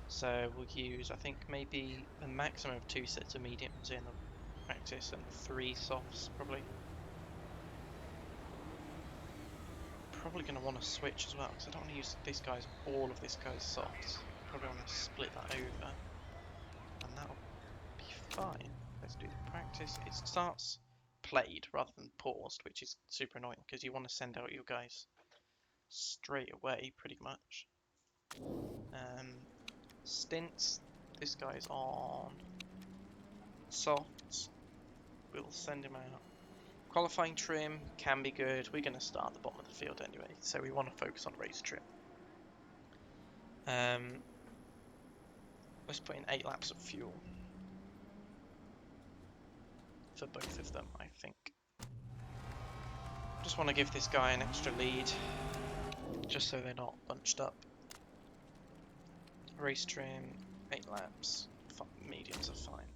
So we'll use, I think, maybe a maximum of 2 sets of mediums in the practice and 3 softs probably. Probably going to want to switch as well because I don't want to use all of this guy's softs. Probably want to split that over, and that'll be fine. Let's do the practice. It starts played rather than paused, which is super annoying because you want to send out your guys straight away pretty much. Stints, this guy's on softs. We'll send him out. Qualifying trim can be good. We're going to start at the bottom of the field anyway, so we want to focus on race trim. Let's put in 8 laps of fuel for both of them, I think. Just want to give this guy an extra lead, just so they're not bunched up. Race trim, 8 laps, mediums are fine.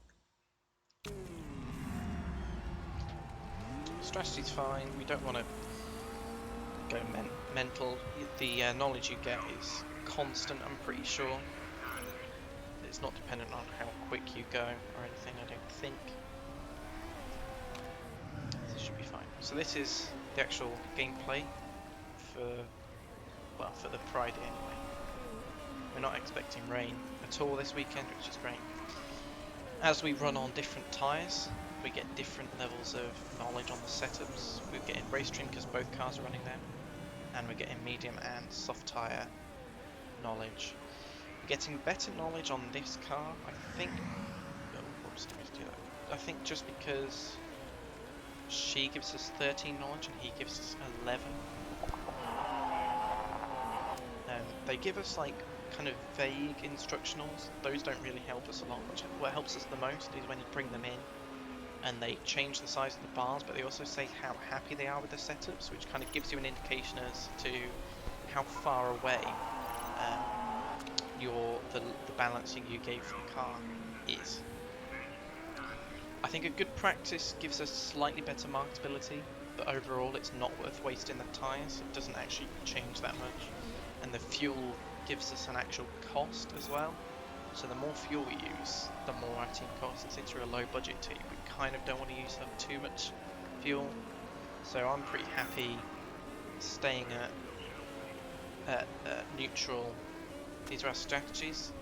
Strategy's fine, we don't want to go mental. The knowledge you get is constant, I'm pretty sure. It's not dependent on how quick you go or anything, I don't think. This should be fine. So this is the actual gameplay for the Pride anyway. We're not expecting rain at all this weekend, which is great. As we run on different tyres, we get different levels of knowledge on the setups. We're getting race trim because both cars are running there, and we're getting medium and soft tyre knowledge. We're getting better knowledge on this car, I think. Oh, whoops, let me do that. I think just because she gives us 13 knowledge and he gives us 11. They give us kind of vague instructionals. Those don't really help us a lot. What helps us the most is when you bring them in and they change the size of the bars, but they also say how happy they are with the setups, which kind of gives you an indication as to how far away the balancing you gave the car is. I think a good practice gives us slightly better marketability, but overall it's not worth wasting the tyres. It doesn't actually change that much. And the fuel gives us an actual cost as well. So the more fuel we use, the more our team costs. Since we're a low budget team, we kind of don't want to use up too much fuel. So I'm pretty happy staying at neutral. These are our strategies.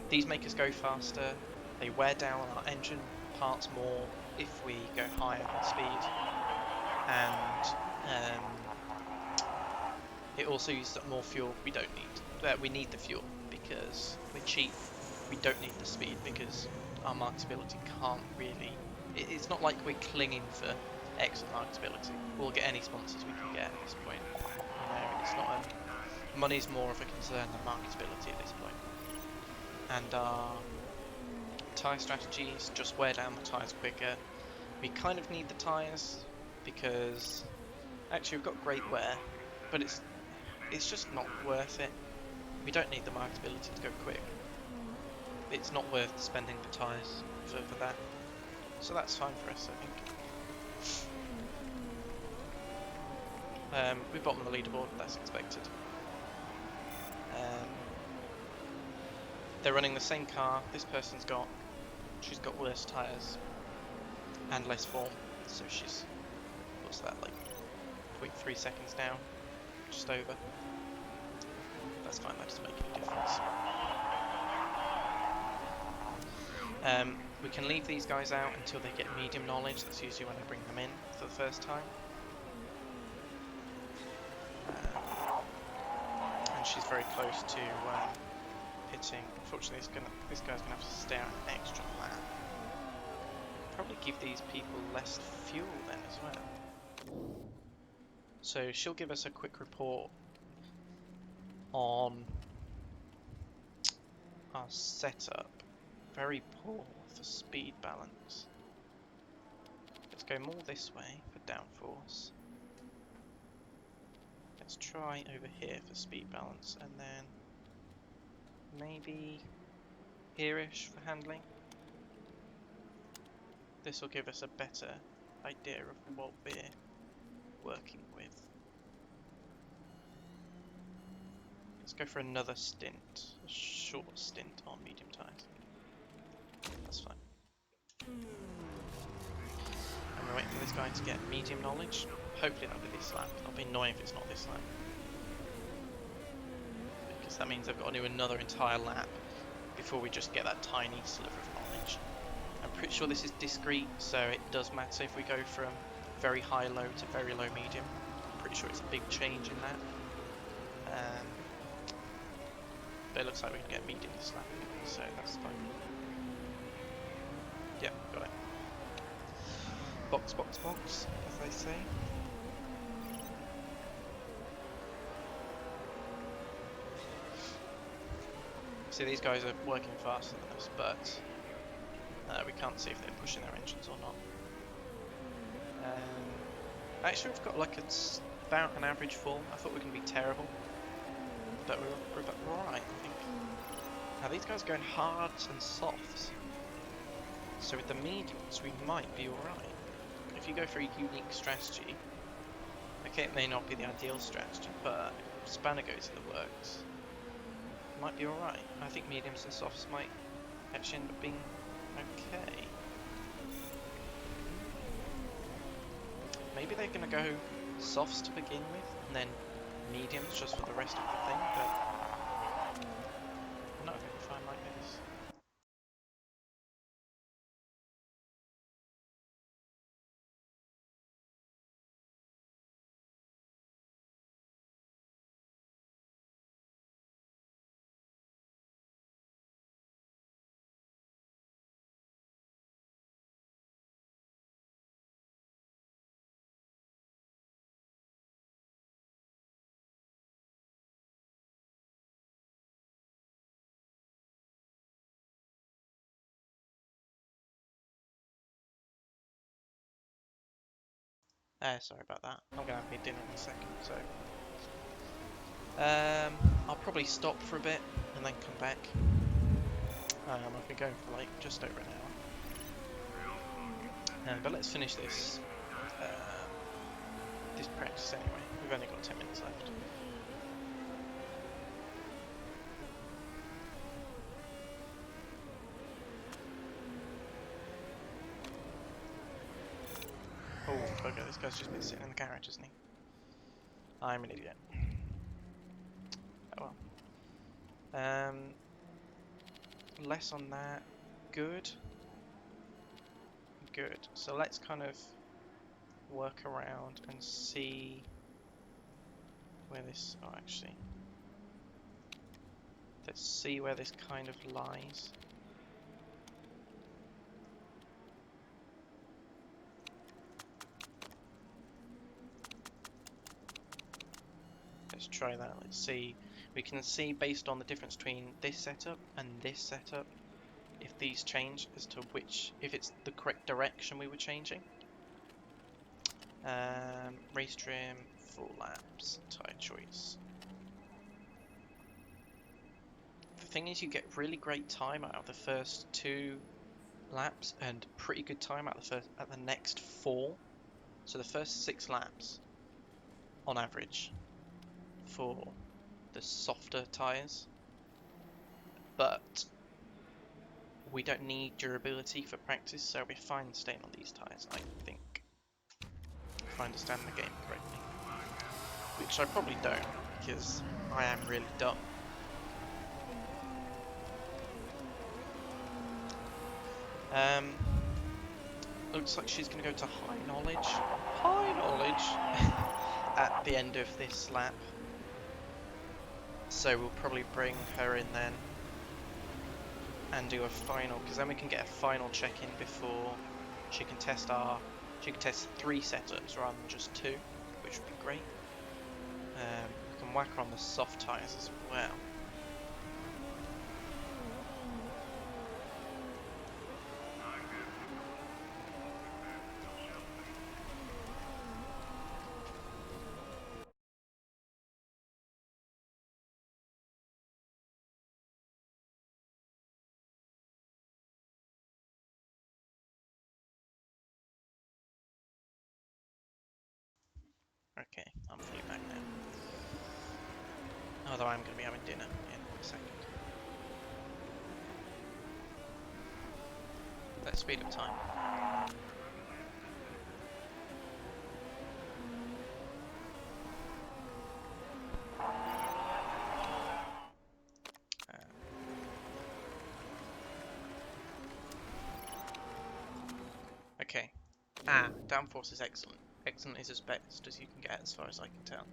These make us go faster. They wear down our engine parts more if we go higher on speed. And It also uses up more fuel we don't need. We need the fuel because we're cheap. We don't need the speed because our marketability can't really... It's not like we're clinging for excellent marketability. We'll get any sponsors we can get at this point. You know, it's not a... Money's more of a concern than marketability at this point. And our tyre strategy is just wear down the tyres quicker. We kind of need the tyres because actually we've got great wear, but it's just not worth it. We don't need the marketability to go quick. It's not worth spending the tyres for that. So that's fine for us, I think. We bottom the leaderboard, that's expected. They're running the same car. This person's she's got worse tyres and less form, so she's, what's that, like 0.3 seconds down, just over. That's fine, that doesn't make any difference. We can leave these guys out until they get medium knowledge. That's usually when I bring them in for the first time. And she's very close to hitting. Unfortunately, this guy's gonna have to stay out an extra lap. Probably give these people less fuel then as well. So she'll give us a quick report on our setup. Very poor for speed balance. Let's go more this way for downforce. Let's try over here for speed balance, and then maybe here-ish for handling. This will give us a better idea of what we're working with. Let's go for another stint, a short stint on medium tyres. That's fine. And we're waiting for this guy to get medium knowledge. Hopefully that'll be this lap. It'll be annoying if it's not this lap. Because that means I've got to do another entire lap before we just get that tiny sliver of knowledge. I'm pretty sure this is discrete, so it does matter if we go from very high low to very low medium. I'm pretty sure it's a big change in that. But it looks like we can get medium this lap, so that's fine. Yeah, got it. Box, box, box, as they say. See, these guys are working faster than us, but we can't see if they're pushing their engines or not. Actually, we've got like about an average form. I thought we were going to be terrible, but we're alright, I think. Now these guys are going hards and softs, so with the mediums we might be alright. If you go for a unique strategy, okay, it may not be the ideal strategy, but if Spanner goes in the works, it might be alright. I think mediums and softs might actually end up being okay. Maybe they're going to go softs to begin with, and then mediums just for the rest of the thing, but I'm not going to be fine like this. Sorry about that. I'm going to have me dinner in a second, so... I'll probably stop for a bit and then come back. I've been going for like just over an hour. But let's finish this practice anyway. We've only got 10 minutes left. Oh, bugger, this guy's just been sitting in the garage, isn't he? I'm an idiot. Oh well. Less on that. Good. Good. So let's kind of work around and see where this... Oh, actually. Let's see where this kind of lies. Let's try that. Let's see. We can see based on the difference between this setup and this setup if these change as to which, if it's the correct direction we were changing. Race trim, full laps, tyre choice. The thing is, you get really great time out of the first 2 laps and pretty good time out of the next 4. So the first 6 laps, on average, for the softer tyres, but we don't need durability for practice, so we're fine staying on these tyres, I think, if I understand the game correctly. Which I probably don't, because I am really dumb. Looks like she's going to go to high knowledge. High knowledge! At the end of this lap. So we'll probably bring her in then. And do a final, because then we can get a final check-in before she can test she can test 3 setups rather than just 2, which would be great. We can whack her on the soft tyres as well. Okay, I'm fully back now. Although I'm going to be having dinner in a second. Let's speed up time. Okay. Downforce is excellent. Excellent is as best as you can get, as far as I can tell.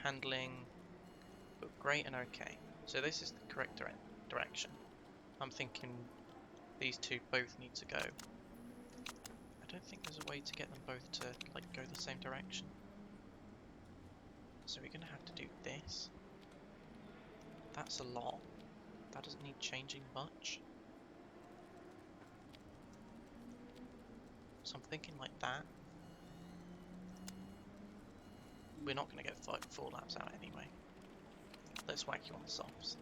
Handling, but great and okay. So this is the correct direction. I'm thinking these 2 both need to go. I don't think there's a way to get them both to like go the same direction. So we're going to have to do this. That's a lot. That doesn't need changing much. So I'm thinking like that. We're not going to get 4 laps out anyway. Let's whack you on the softs.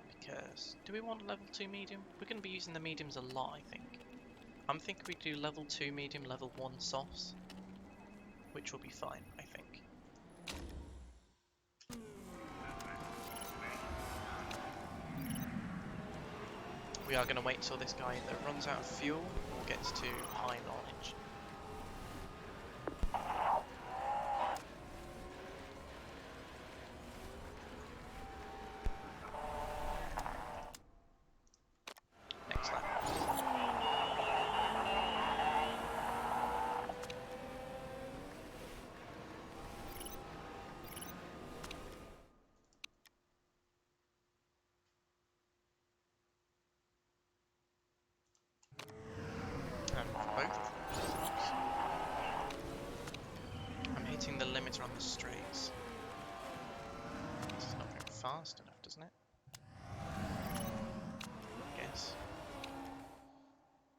Because, do we want level 2 medium? We're going to be using the mediums a lot, I think. I'm thinking we do level 2 medium, level 1 softs. Which will be fine, I think. We are going to wait until this guy either runs out of fuel or gets to high knowledge. Next lap. And for both of them. I'm hitting the limiter on the straights. This is not going fast enough, doesn't it? I guess.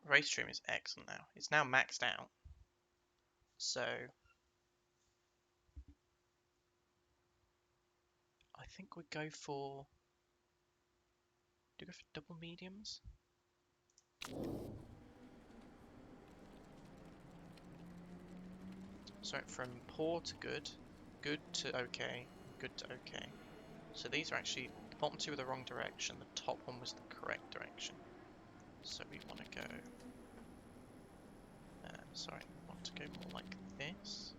Race trim is excellent now. It's now maxed out. So I think we'd go for... Do we go for double mediums? So from poor to good, good to okay, good to okay. So these are actually, the bottom 2 are the wrong direction, the top one was the correct direction. So we want to go, sorry, we want to go more like this.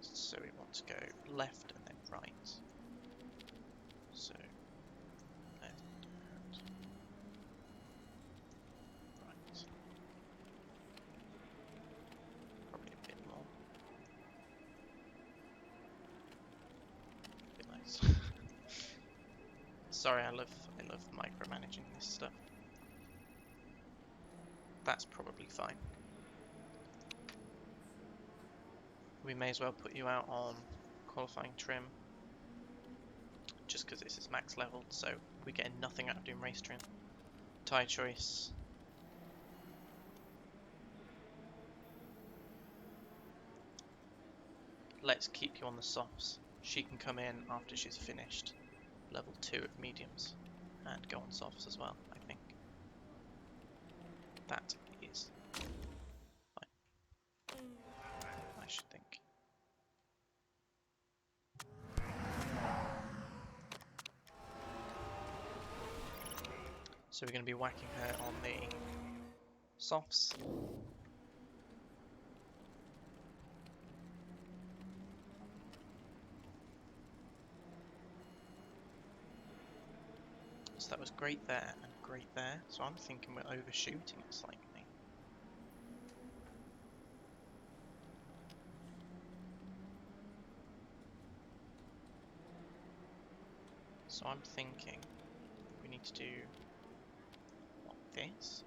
So we want to go left and then right. So left and Sorry, I love micromanaging this stuff. That's probably fine. We may as well put you out on qualifying trim, just because this is max leveled, so we're getting nothing out of doing race trim. Tyre choice. Let's keep you on the softs. She can come in after she's finished level 2 of mediums and go on softs as well, I think. That is fine, I should think. So we're going to be whacking her on the softs. So that was great there and great there. So I'm thinking we're overshooting it slightly. So I'm thinking we need to do this,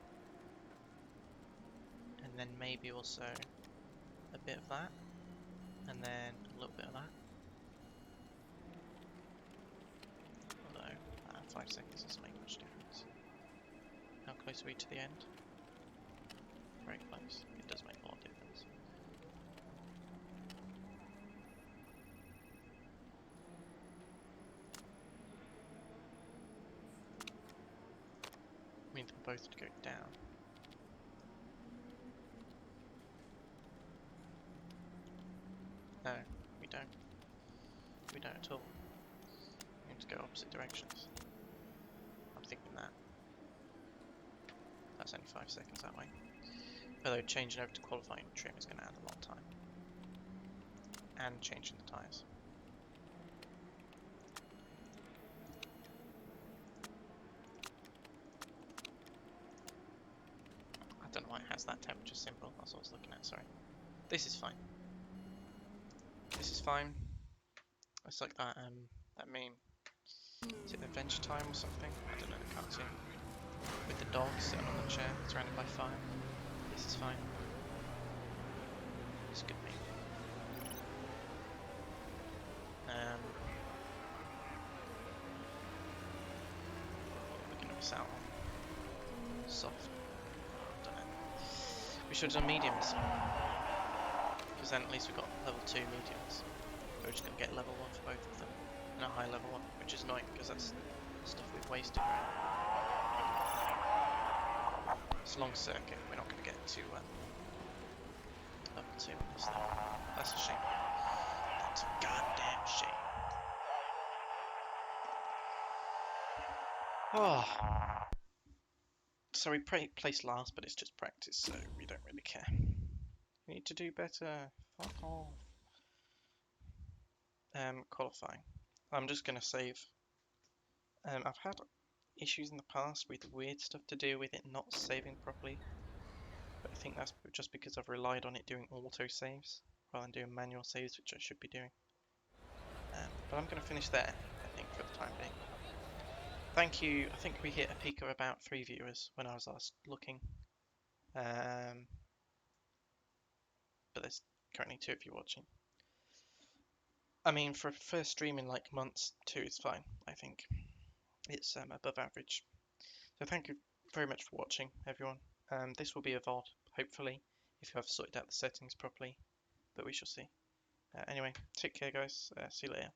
and then maybe also a bit of that, and then a little bit of that. Although 5 seconds doesn't make much difference. How close are we to the end? Very close. It does make a lot of difference. We need them both to go down. No, we don't. We don't at all. We need to go opposite directions. I'm thinking that. That's only 5 seconds that way. Although changing over to qualifying trim is going to add a lot of time. And changing the tyres. I don't know why it has that temperature symbol, that's what I was looking at, sorry. This is fine. This is fine. It's like that that meme. Is it Adventure Time or something? I don't know, I can't see. With the dog sitting on the chair, surrounded by fire. This is fine. It's a good meme. We're gonna miss out on soft. I don't know. We should have done mediums. Because then at least we've got level 2 mediums. We're just going to get level 1 for both of them. And a high level 1, which is annoying because that's stuff we've wasted, right? It's a long circuit, we're not going to get to level 2 on this thing. That's a shame. That's a goddamn shame. Oh. So we placed last, but it's just practice, so we don't really care. We need to do better. Fuck off. Qualifying. I'm just going to save. I've had issues in the past with weird stuff to do with it not saving properly, but I think that's just because I've relied on it doing auto saves rather than doing manual saves, which I should be doing. But I'm going to finish there, I think, for the time being. Thank you. I think we hit a peak of about 3 viewers when I was last looking. But there's currently 2 of you watching. I mean, for first stream in like months, 2 is fine, I think. It's above average. So thank you very much for watching, everyone. This will be a VOD, hopefully, if you have sorted out the settings properly, but we shall see. Anyway, take care, guys. See you later.